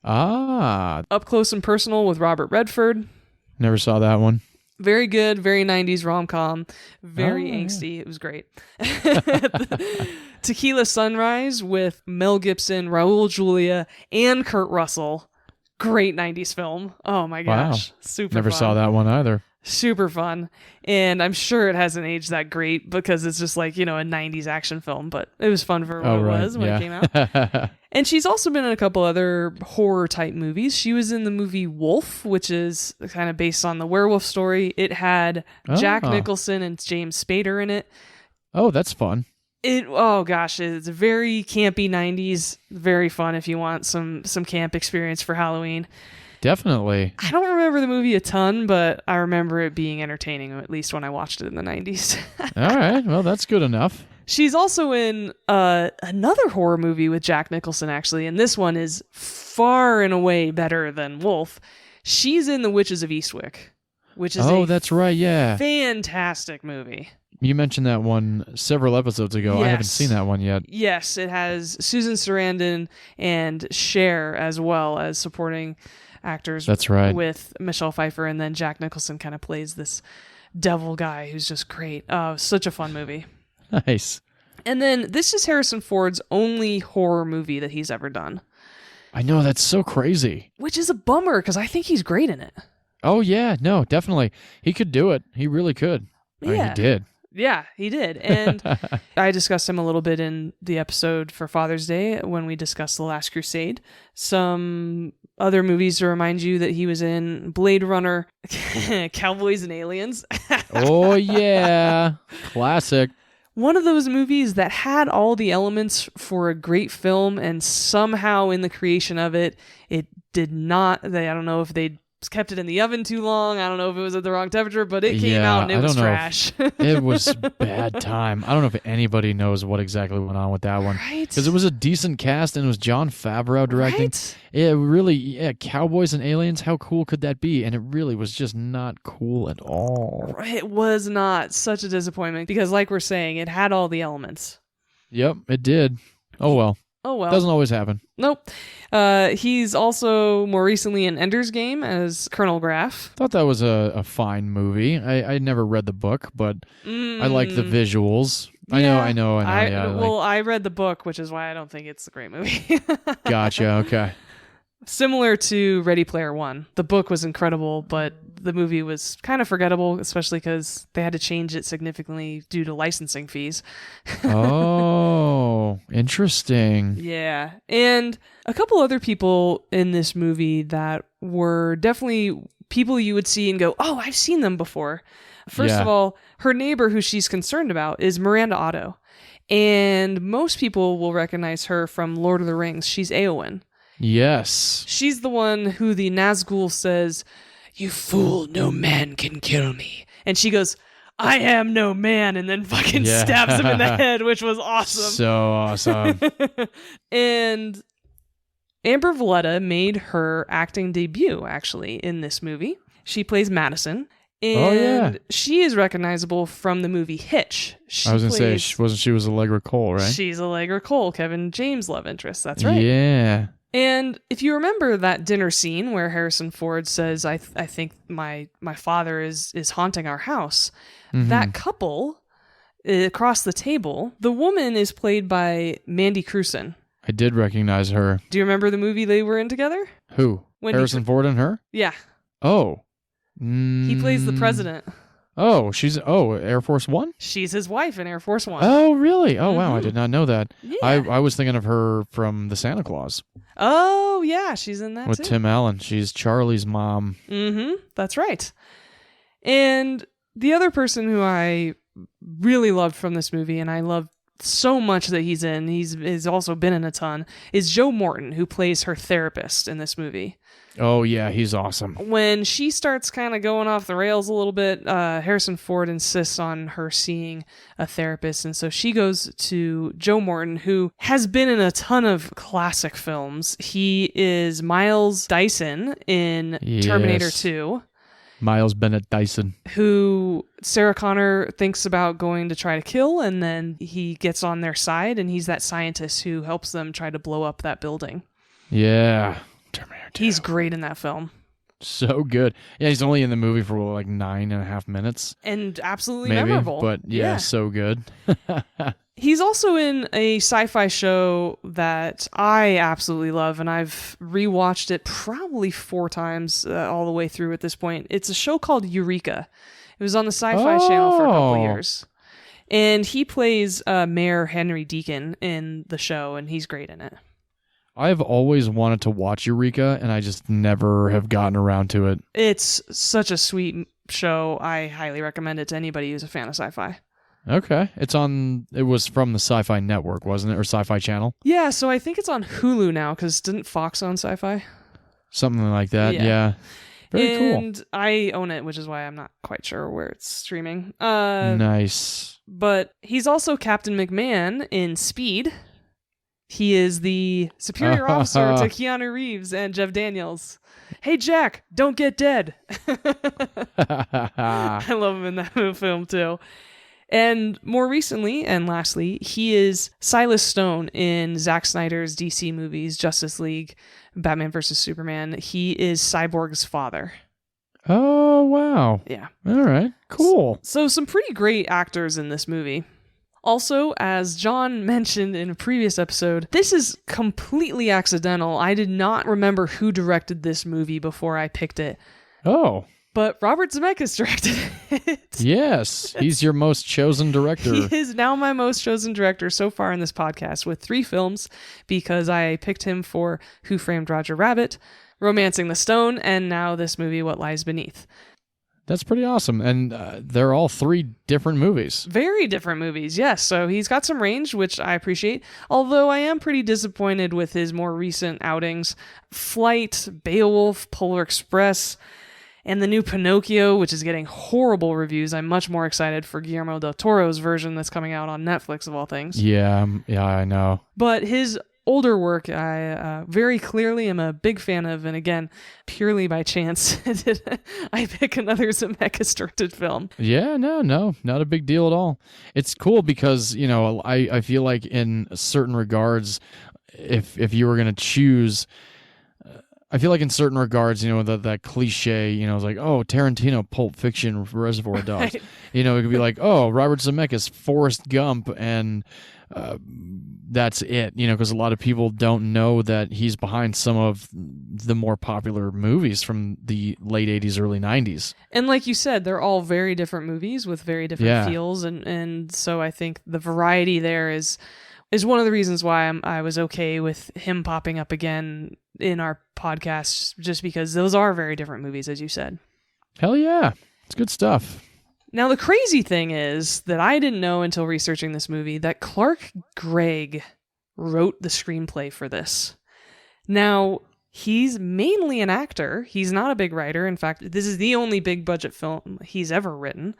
Ah, Up Close and Personal with Robert Redford. never saw that one. Very good, very 90s rom-com, very Oh, angsty. It was great. Tequila Sunrise with Mel Gibson, Raul Julia, and Kurt Russell. Great 90s film. Oh my gosh. Wow. Super Never fun. saw that one either. Super fun. And I'm sure it hasn't aged that great because it's just like, a 90s action film, but it was fun for what it was when it came out. And she's also been in a couple other horror type movies. She was in the movie Wolf, which is kind of based on the werewolf story. It had Jack Nicholson and James Spader in it. Oh, that's fun. Oh gosh, it's very campy 90s. Very fun if you want some camp experience for Halloween. Definitely. I don't remember the movie a ton, but I remember it being entertaining, at least when I watched it in the 90s. All right. Well, that's good enough. She's also in another horror movie with Jack Nicholson, actually, and this one is far and away better than Wolf. She's in The Witches of Eastwick, which is that's right, yeah. fantastic movie. You mentioned that one several episodes ago. Yes. I haven't seen that one yet. Yes, it has Susan Sarandon and Cher as well as supporting actors. That's right. With Michelle Pfeiffer, and then Jack Nicholson kind of plays this devil guy who's just great. Oh, such a fun movie. Nice. And then this is Harrison Ford's only horror movie that he's ever done. I know, that's so crazy. Which is a bummer because I think he's great in it. Oh, yeah. No, definitely. He could do it. He really could. I mean, he did. Yeah, he did. And I discussed him a little bit in the episode for Father's Day when we discussed The Last Crusade. Some other movies to remind you that he was in: Blade Runner, Cowboys and Aliens. Oh, yeah. Classic. One of those movies that had all the elements for a great film, and somehow in the creation of it, it did not. I don't know if they kept it in the oven too long. I don't know if it was at the wrong temperature, but it came out and it was trash. It was bad time. I don't know if anybody knows what exactly went on with that one. Right? Because it was a decent cast and it was Jon Favreau directing. Right? It really, Cowboys and Aliens, how cool could that be? And it really was just not cool at all. It was not. Such a disappointment because, like we're saying, it had all the elements. Yep, it did. Oh well. Oh well. Doesn't always happen. Nope. He's also more recently in Ender's Game as Colonel Graff. Thought that was a fine movie. I never read the book, but I like the visuals. Yeah, I know. I read the book, which is why I don't think it's a great movie. Gotcha. Okay. Similar to Ready Player One. The book was incredible, but the movie was kind of forgettable, especially because they had to change it significantly due to licensing fees. Oh, interesting. Yeah. And a couple other people in this movie that were definitely people you would see and go, oh, I've seen them before. First of all, her neighbor who she's concerned about is Miranda Otto. And most people will recognize her from Lord of the Rings. She's Éowyn. Yes. She's the one who the Nazgul says, "You fool, no man can kill me." And she goes, "I am no man," and then fucking stabs him in the head, which was awesome. So awesome. And Amber Valletta made her acting debut, actually, in this movie. She plays Madison. And she is recognizable from the movie Hitch. I was going to say, she was Allegra Cole, right? She's Allegra Cole, Kevin James' love interest. That's right. Yeah. And if you remember that dinner scene where Harrison Ford says, I think my father is haunting our house, that couple across the table, the woman is played by Mandy Crewson. I did recognize her. Do you remember the movie they were in together? Who? Harrison Ford and her? Yeah. Oh. He plays the president. Oh, Air Force One? She's his wife in Air Force One. Oh, really? Oh, wow. I did not know that. Yeah. I was thinking of her from The Santa Claus. Oh, yeah. She's in that with too. Tim Allen. She's Charlie's mom. That's right. And the other person who I really loved from this movie, and I love so much that he's in, he's also been in a ton, is Joe Morton, who plays her therapist in this movie. Oh, yeah, he's awesome. When she starts kind of going off the rails a little bit, Harrison Ford insists on her seeing a therapist. And so she goes to Joe Morton, who has been in a ton of classic films. He is Miles Dyson in Terminator 2. Miles Bennett Dyson. Who Sarah Connor thinks about going to try to kill, and then he gets on their side, and he's that scientist who helps them try to blow up that building. Yeah. Terminator. He's great in that film. So good. Yeah, he's only in the movie for like 9.5 minutes. And absolutely maybe, memorable. But yeah, so good. He's also in a sci-fi show that I absolutely love, and I've rewatched it probably 4 times all the way through at this point. It's a show called Eureka. It was on the Sci-Fi Channel for a couple of years. And he plays Mayor Henry Deacon in the show, and he's great in it. I've always wanted to watch Eureka, and I just never have gotten around to it. It's such a sweet show. I highly recommend it to anybody who's a fan of sci-fi. Okay. It was from the Sci-Fi Network, wasn't it? Or Sci-Fi Channel? Yeah, so I think it's on Hulu now, because didn't Fox own Sci-Fi? Something like that, yeah. Very cool. And I own it, which is why I'm not quite sure where it's streaming. Nice. But he's also Captain McMahon in Speed. He is the superior officer to Keanu Reeves and Jeff Daniels. Hey, Jack, don't get dead. I love him in that film, too. And more recently, and lastly, he is Silas Stone in Zack Snyder's DC movies, Justice League, Batman vs. Superman. He is Cyborg's father. Oh, wow. Yeah. All right. Cool. So some pretty great actors in this movie. Also, as John mentioned in a previous episode, this is completely accidental. I did not remember who directed this movie before I picked it. Oh. But Robert Zemeckis directed it. Yes, he's your most chosen director. He is now my most chosen director so far in this podcast with 3 films, because I picked him for Who Framed Roger Rabbit, Romancing the Stone, and now this movie, What Lies Beneath. That's pretty awesome. And they're all 3 different movies. Very different movies, yes. So he's got some range, which I appreciate. Although I am pretty disappointed with his more recent outings. Flight, Beowulf, Polar Express, and the new Pinocchio, which is getting horrible reviews. I'm much more excited for Guillermo del Toro's version that's coming out on Netflix, of all things. Yeah, I know. But his older work, I very clearly am a big fan of, and again, purely by chance, did I pick another Zemeckis-directed film. Yeah, no, not a big deal at all. It's cool because, I feel like in certain regards, if you were going to choose... I feel like in certain regards, that cliche, it's like, oh, Tarantino, Pulp Fiction, Reservoir Dogs. Right. It could be like, oh, Robert Zemeckis, Forrest Gump, and that's it, because a lot of people don't know that he's behind some of the more popular movies from the late 80s, early 90s. And like you said, they're all very different movies with very different feels, and so I think the variety there is one of the reasons why I was okay with him popping up again in our podcast, just because those are very different movies, as you said. Hell yeah. It's good stuff. Now, the crazy thing is that I didn't know until researching this movie that Clark Gregg wrote the screenplay for this. Now, he's mainly an actor. He's not a big writer. In fact, this is the only big budget film he's ever written.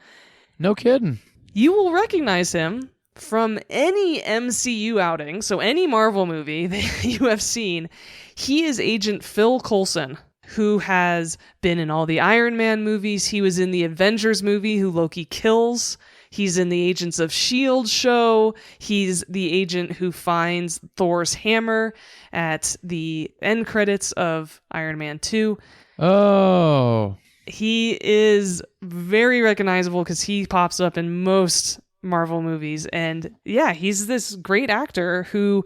No kidding. You will recognize him from any MCU outing, so any Marvel movie that you have seen. He is Agent Phil Coulson, who has been in all the Iron Man movies. He was in the Avengers movie, Who Loki Kills. He's in the Agents of S.H.I.E.L.D. show. He's the agent who finds Thor's hammer at the end credits of Iron Man 2. Oh. He is very recognizable because he pops up in most Marvel movies. And yeah, he's this great actor who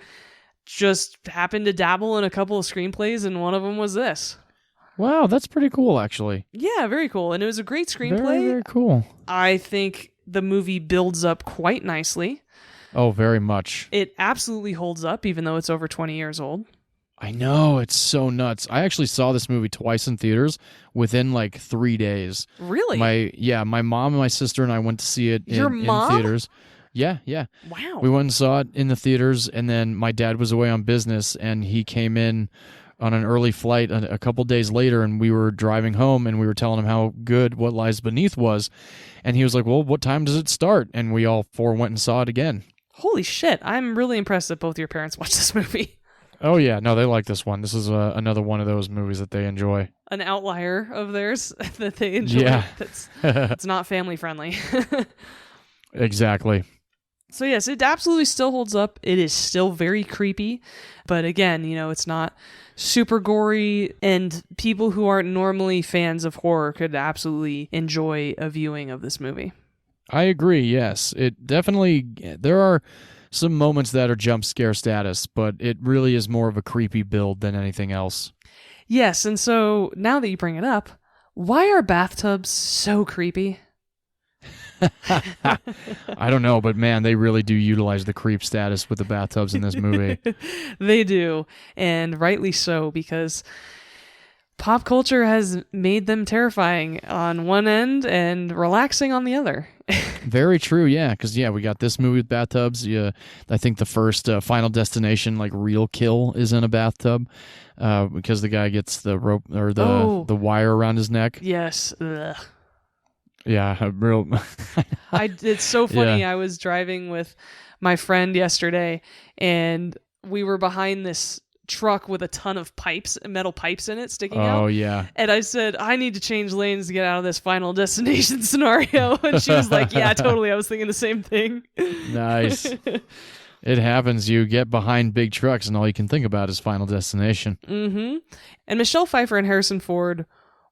just happened to dabble in a couple of screenplays, and one of them was this. Wow, that's pretty cool, actually. Yeah, very cool. And it was a great screenplay. Very, very cool. I think the movie builds up quite nicely. Oh, very much. It absolutely holds up, even though it's over 20 years old. I know, it's so nuts. I actually saw this movie twice in theaters within like 3 days. Really? My mom and my sister and I went to see it in theaters. Yeah. Wow. We went and saw it in the theaters, and then my dad was away on business, and he came in on an early flight a couple days later, and we were driving home, and we were telling him how good What Lies Beneath was, and he was like, well, what time does it start? And we all 4 went and saw it again. Holy shit. I'm really impressed that both your parents watched this movie. Oh, yeah. No, they like this one. This is another one of those movies that they enjoy. An outlier of theirs that they enjoy. Yeah. It's not family friendly. Exactly. So yes, it absolutely still holds up. It is still very creepy. But again, it's not super gory, and people who aren't normally fans of horror could absolutely enjoy a viewing of this movie. I agree, yes. It definitely, there are some moments that are jump scare status, but it really is more of a creepy build than anything else. Yes, and so now that you bring it up, why are bathtubs so creepy? I don't know, but man, they really do utilize the creep status with the bathtubs in this movie. They do, and rightly so, because pop culture has made them terrifying on one end and relaxing on the other. Very true, yeah, because we got this movie with bathtubs. Yeah, I think the first Final Destination real kill is in a bathtub because the guy gets the rope or the wire around his neck. Yes. Ugh. Yeah, real. It's so funny. Yeah. I was driving with my friend yesterday, and we were behind this truck with a ton of metal pipes in it sticking out. Oh, yeah. And I said, I need to change lanes to get out of this Final Destination scenario. And she was like, yeah, totally. I was thinking the same thing. Nice. It happens. You get behind big trucks, and all you can think about is Final Destination. Mm-hmm. And Michelle Pfeiffer and Harrison Ford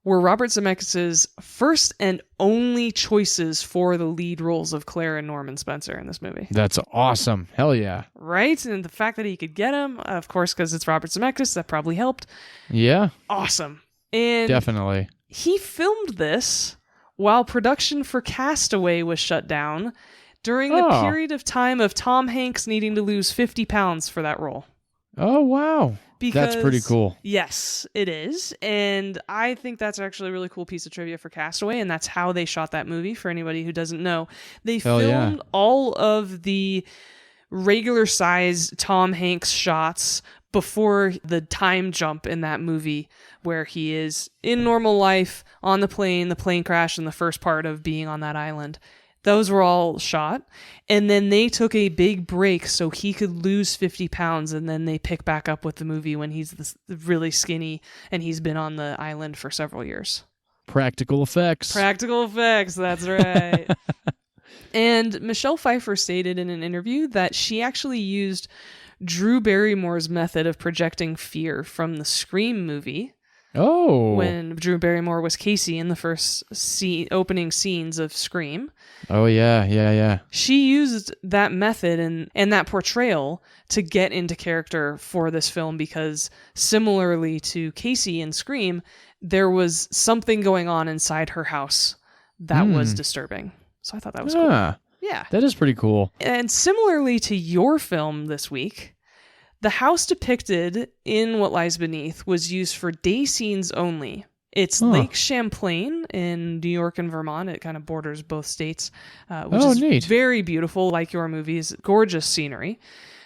were Robert Zemeckis' first and only choices for the lead roles of Claire and Norman Spencer in this movie. That's awesome. Hell yeah. Right? And the fact that he could get him, of course, because it's Robert Zemeckis, that probably helped. Yeah. Awesome. And definitely. He filmed this while production for Castaway was shut down during the period of time of Tom Hanks needing to lose 50 pounds for that role. Oh, wow. That's pretty cool. Yes, it is. And I think that's actually a really cool piece of trivia for Castaway, and that's how they shot that movie, for anybody who doesn't know. They filmed all of the regular size Tom Hanks shots before the time jump in that movie where he is in normal life on the plane crash, and the first part of being on that island. Those were all shot. And then they took a big break so he could lose 50 pounds. And then they pick back up with the movie when he's really skinny and he's been on the island for several years. Practical effects. Practical effects, that's right. And Michelle Pfeiffer stated in an interview that she actually used Drew Barrymore's method of projecting fear from the Scream movie. Oh. When Drew Barrymore was Casey in the first opening scenes of Scream. Oh, yeah. She used that method and that portrayal to get into character for this film because similarly to Casey in Scream, there was something going on inside her house that was disturbing. So I thought that was cool. Yeah. That is pretty cool. And similarly to your film this week, the house depicted in What Lies Beneath was used for day scenes only. It's Lake Champlain in New York and Vermont. It kind of borders both states, which is neat. Very beautiful, like your movies. Gorgeous scenery.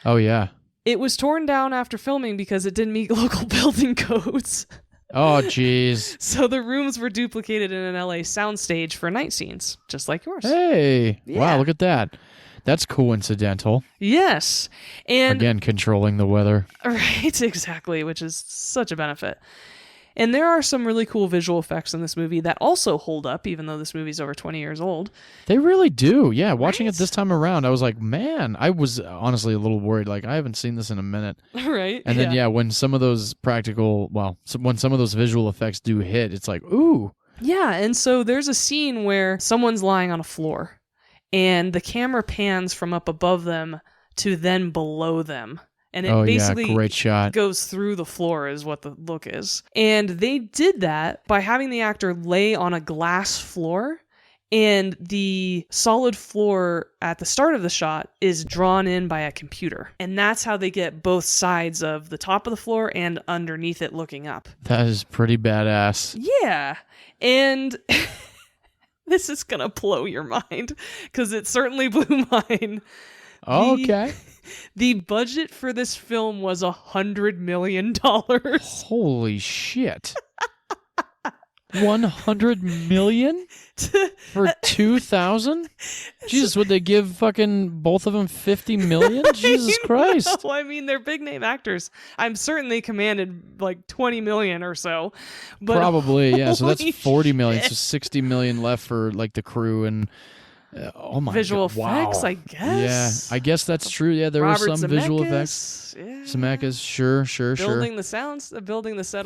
Oh, yeah. It was torn down after filming because it didn't meet local building codes. Oh, jeez. So the rooms were duplicated in an LA soundstage for night scenes, just like yours. Hey. Yeah. Wow, look at that. That's coincidental. Yes. And again, controlling the weather. Right, exactly, which is such a benefit. And there are some really cool visual effects in this movie that also hold up, even though this movie's over 20 years old. They really do. Yeah, watching it this time around, I was like, man, I was honestly a little worried. Like, I haven't seen this in a minute. Right. And then, when some of those when some of those visual effects do hit, it's like, ooh. Yeah, and so there's a scene where someone's lying on a floor. And the camera pans from up above them to then below them. And it basically great shot. Goes through the floor is what the look is. And they did that by having the actor lay on a glass floor. And the solid floor at the start of the shot is drawn in by a computer. And that's how they get both sides of the top of the floor and underneath it looking up. That is pretty badass. Yeah. And... this is going to blow your mind because it certainly blew mine. Okay. The budget for this film was $100 million. Holy shit. 100 million for 2000? Jesus, would they give fucking both of them 50 million? Jesus Christ. No, I mean, they're big name actors. I'm certain they commanded like 20 million or so. But probably, yeah. So that's 40 million. Shit. So 60 million left for like the crew and Oh my visual God. Wow. effects, I guess. Yeah, I guess that's true. Yeah, there Robert were some visual Zemeckis, effects. yeah. Zemeckis, sure. Building the set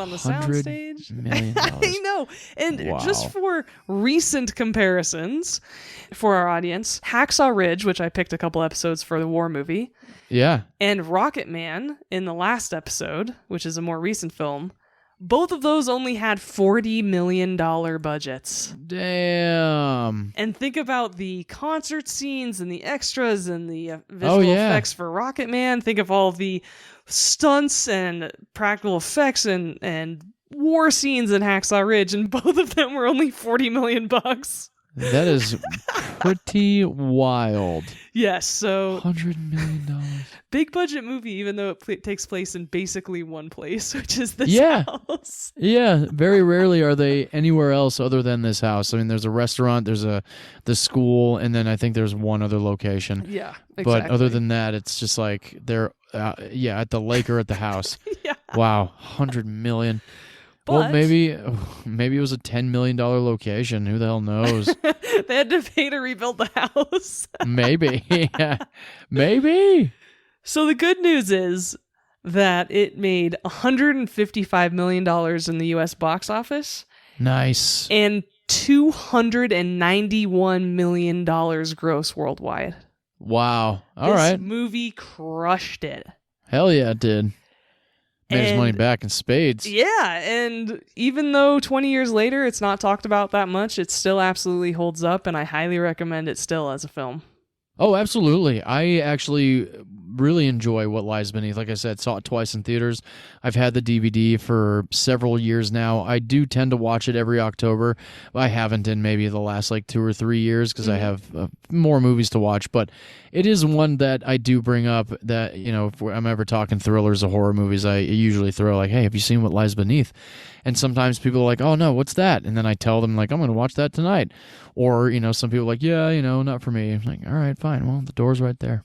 on the soundstage. $100 million. I know. And Wow. just for recent comparisons for our audience, Hacksaw Ridge, which I picked a couple episodes for the war movie, Yeah. and Rocket Man in the last episode, which is a more recent film, both of those only had $40 million budgets. Damn. And think about the concert scenes and the extras and the visual effects for Rocket Man. Think of all the stunts and practical effects and war scenes in Hacksaw Ridge, and both of them were only $40 million. That is pretty wild. Yes, so $100 million. big budget movie, even though it takes place in basically one place, which is this house. Yeah, very rarely are they anywhere else other than this house. I mean, there's a restaurant, there's the school, and then I think there's one other location. Yeah, exactly. But other than that, it's just like they're at the lake or at the house. Yeah. Wow, $100 million. But, well, maybe it was a $10 million location. Who the hell knows? They had to pay to rebuild the house. Maybe. Yeah. Maybe. So the good news is that it made $155 million in the U.S. box office. Nice. And $291 million gross worldwide. Wow. All this right. movie crushed it. Hell yeah, it did. Made his money back in spades. Yeah, and even though 20 years later it's not talked about that much, it still absolutely holds up, and I highly recommend it still as a film. Oh, absolutely. I actually really enjoy What Lies Beneath. Like I said, saw it twice in theaters. I've had the DVD for several years now. I do tend to watch it every October. I haven't in maybe the last 2 or 3 years because I have more movies to watch. But it is one that I do bring up that, if I'm ever talking thrillers or horror movies, I usually throw hey, have you seen What Lies Beneath? And sometimes people are like, oh, no, what's that? And then I tell them, I'm going to watch that tonight. Or, some people are like, yeah, not for me. I'm like, all right, fine. Well, the door's right there.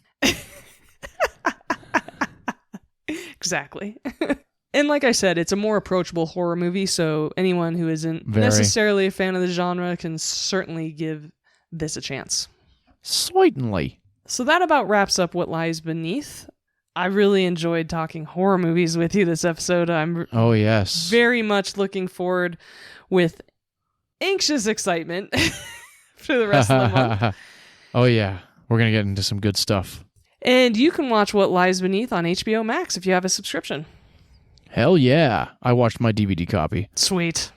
Exactly. And like I said, it's a more approachable horror movie, so anyone who isn't necessarily a fan of the genre can certainly give this a chance. Certainly. So that about wraps up What Lies Beneath. I really enjoyed talking horror movies with you this episode. I'm very much looking forward with anxious excitement for the rest of the month. Oh yeah, we're going to get into some good stuff. And you can watch What Lies Beneath on HBO Max if you have a subscription. Hell yeah. I watched my DVD copy. Sweet.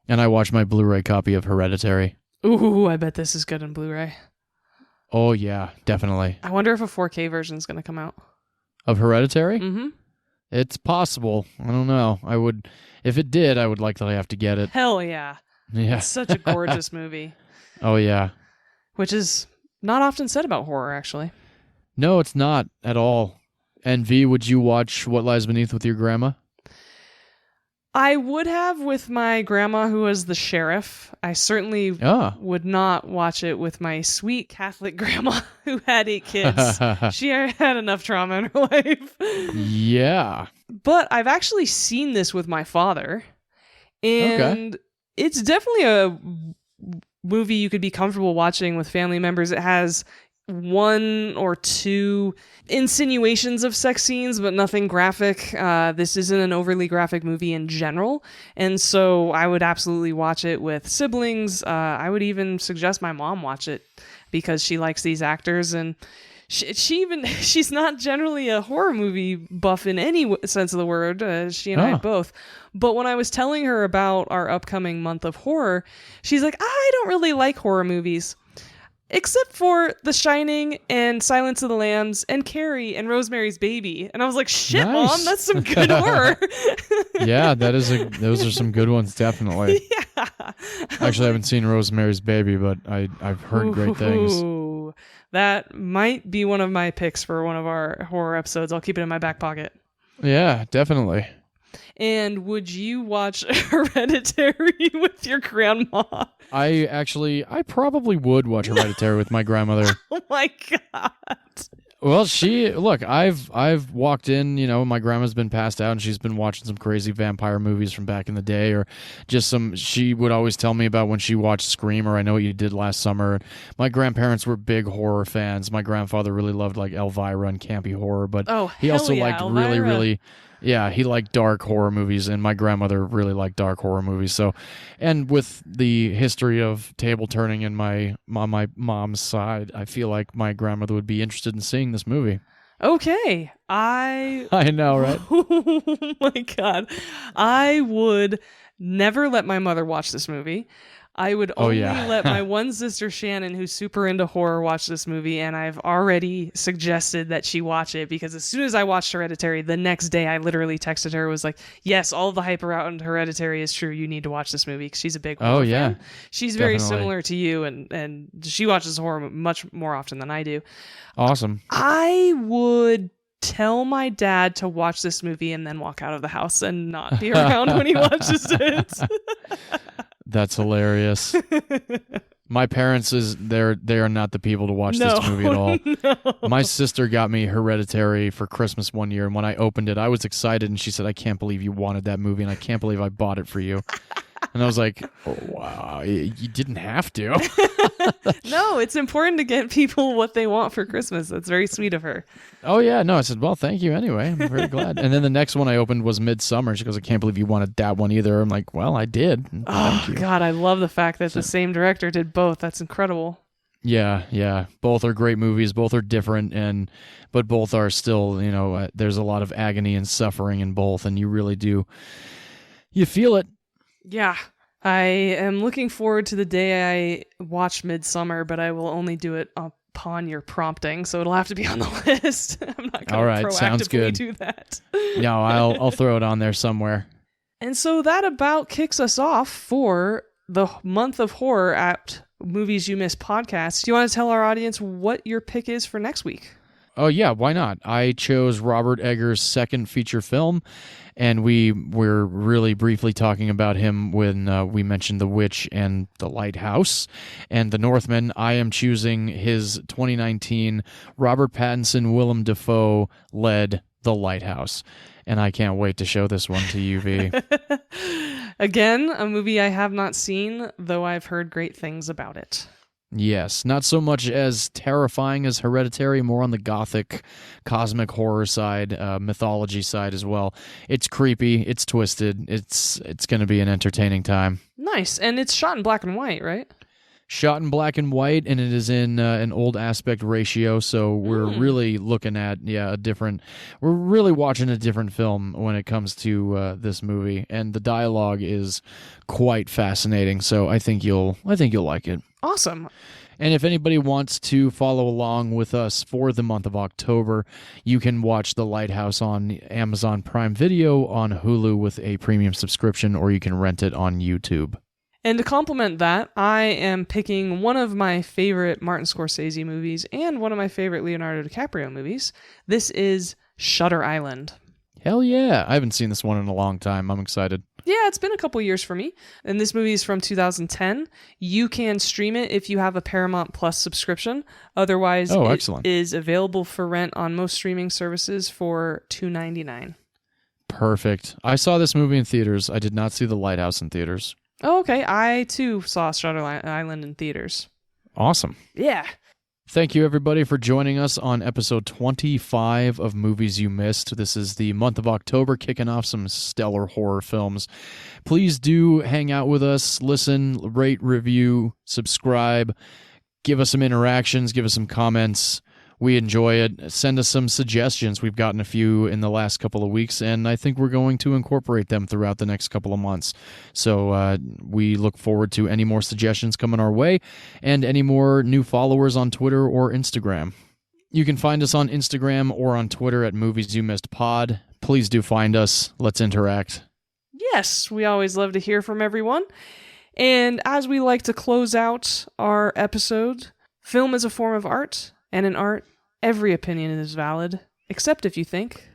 And I watched my Blu-ray copy of Hereditary. Ooh, I bet this is good in Blu-ray. Oh yeah, definitely. I wonder if a 4K version is going to come out. Of Hereditary? Mm-hmm. It's possible. I don't know. If it did, I would likely have to get it. Hell yeah. Yeah. It's such a gorgeous movie. Oh yeah. Which is not often said about horror, actually. No, it's not at all. And V, would you watch What Lies Beneath with your grandma? I would have with my grandma who was the sheriff. I certainly would not watch it with my sweet Catholic grandma who had 8 kids. She had enough trauma in her life. Yeah. But I've actually seen this with my father. And it's definitely a movie you could be comfortable watching with family members. It has 1 or 2 insinuations of sex scenes, but nothing graphic. This isn't an overly graphic movie in general, and so I would absolutely watch it with siblings. I would even suggest my mom watch it because she likes these actors, and she's not generally a horror movie buff in any sense of the word. She and I both. But when I was telling her about our upcoming month of horror, she's like, I don't really like horror movies. Except for The Shining and Silence of the Lambs and Carrie and Rosemary's Baby. And I was like, shit, nice. Mom, that's some good horror. Yeah, those are some good ones, definitely. Yeah. Actually, I haven't seen Rosemary's Baby, but I've heard great things. That might be one of my picks for one of our horror episodes. I'll keep it in my back pocket. Yeah, definitely. And would you watch Hereditary with your grandma? I probably would watch Hereditary with my grandmother. Oh my God. Well, I've walked in, my grandma's been passed out and she's been watching some crazy vampire movies from back in the day, or just she would always tell me about when she watched Scream or I Know What You Did Last Summer. My grandparents were big horror fans. My grandfather really loved like Elvira and campy horror, but he also liked really, really, he liked dark horror movies, and my grandmother really liked dark horror movies. So, and with the history of table turning in my mom's side, I feel like my grandmother would be interested in seeing this movie. Okay. I know, right? Oh my God. I would never let my mother watch this movie. I would only let my one sister Shannon, who's super into horror, watch this movie, and I've already suggested that she watch it because as soon as I watched Hereditary, the next day I literally texted her, was like, yes, all the hype around Hereditary is true. You need to watch this movie because she's a big horror fan. She's very similar to you, and she watches horror much more often than I do. Awesome. I would tell my dad to watch this movie and then walk out of the house and not be around when he watches it. That's hilarious. My parents they are not the people to watch this movie at all. No. My sister got me Hereditary for Christmas one year, and when I opened it, I was excited, and she said, "I can't believe you wanted that movie, and I can't believe I bought it for you." And I was like, oh, wow, you didn't have to. No, it's important to get people what they want for Christmas. That's very sweet of her. Oh, yeah. No, I said, well, thank you anyway. I'm very glad. And then the next one I opened was Midsummer. She goes, I can't believe you wanted that one either. I'm like, well, I did. Thank you. God, I love the fact that the same director did both. That's incredible. Yeah. Both are great movies. Both are different, but both are still, there's a lot of agony and suffering in both, and you really do. You feel it. Yeah. I am looking forward to the day I watch Midsummer, but I will only do it upon your prompting, so it'll have to be on the list. I'm not going to proactively do that. No, I'll throw it on there somewhere. And so that about kicks us off for the month of horror at Movies You Missed podcast. Do you want to tell our audience what your pick is for next week? Oh, yeah, why not? I chose Robert Eggers' second feature film, and we were really briefly talking about him when we mentioned The Witch and The Lighthouse and The Northman. I am choosing his 2019 Robert Pattinson, Willem Dafoe led The Lighthouse, and I can't wait to show this one to you, V. Again, a movie I have not seen, though I've heard great things about it. Yes, not so much as terrifying as Hereditary, more on the gothic, cosmic horror side, mythology side as well. It's creepy, it's twisted, it's going to be an entertaining time. Nice, and it's shot in black and white, right? Shot in black and white, and it is in an old aspect ratio, so we're really looking at, we're really watching a different film when it comes to this movie, and the dialogue is quite fascinating, so I think you'll like it. Awesome. And if anybody wants to follow along with us for the month of October, you can watch The Lighthouse on Amazon Prime Video, on Hulu with a premium subscription, or you can rent it on YouTube. And to complement that, I am picking one of my favorite Martin Scorsese movies and one of my favorite Leonardo DiCaprio movies. This is Shutter Island. Hell yeah. I haven't seen this one in a long time. I'm excited. Yeah, it's been a couple years for me. And this movie is from 2010. You can stream it if you have a Paramount Plus subscription. Otherwise, excellent. It is available for rent on most streaming services for $2.99. Perfect. I saw this movie in theaters. I did not see The Lighthouse in theaters. Oh, okay. I, too, saw Shutter Island in theaters. Awesome. Yeah. Thank you, everybody, for joining us on episode 25 of Movies You Missed. This is the month of October, kicking off some stellar horror films. Please do hang out with us, listen, rate, review, subscribe, give us some interactions, give us some comments. We enjoy it. Send us some suggestions. We've gotten a few in the last couple of weeks, and I think we're going to incorporate them throughout the next couple of months. So we look forward to any more suggestions coming our way and any more new followers on Twitter or Instagram. You can find us on Instagram or on Twitter at Movies You Missed Pod. Please do find us. Let's interact. Yes, we always love to hear from everyone. And as we like to close out our episode, film is a form of art. And in art, every opinion is valid, except if you think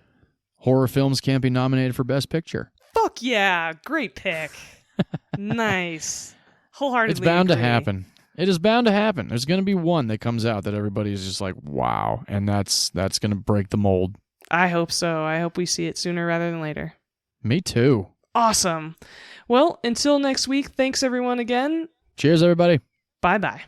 horror films can't be nominated for Best Picture. Fuck yeah, great pick. Nice. Wholeheartedly It's bound agree. to happen. It is bound to happen. There's going to be one that comes out that everybody's just like, wow, and that's going to break the mold. I hope so. I hope we see it sooner rather than later. Me too. Awesome. Well, until next week, thanks everyone again. Cheers, everybody. Bye-bye.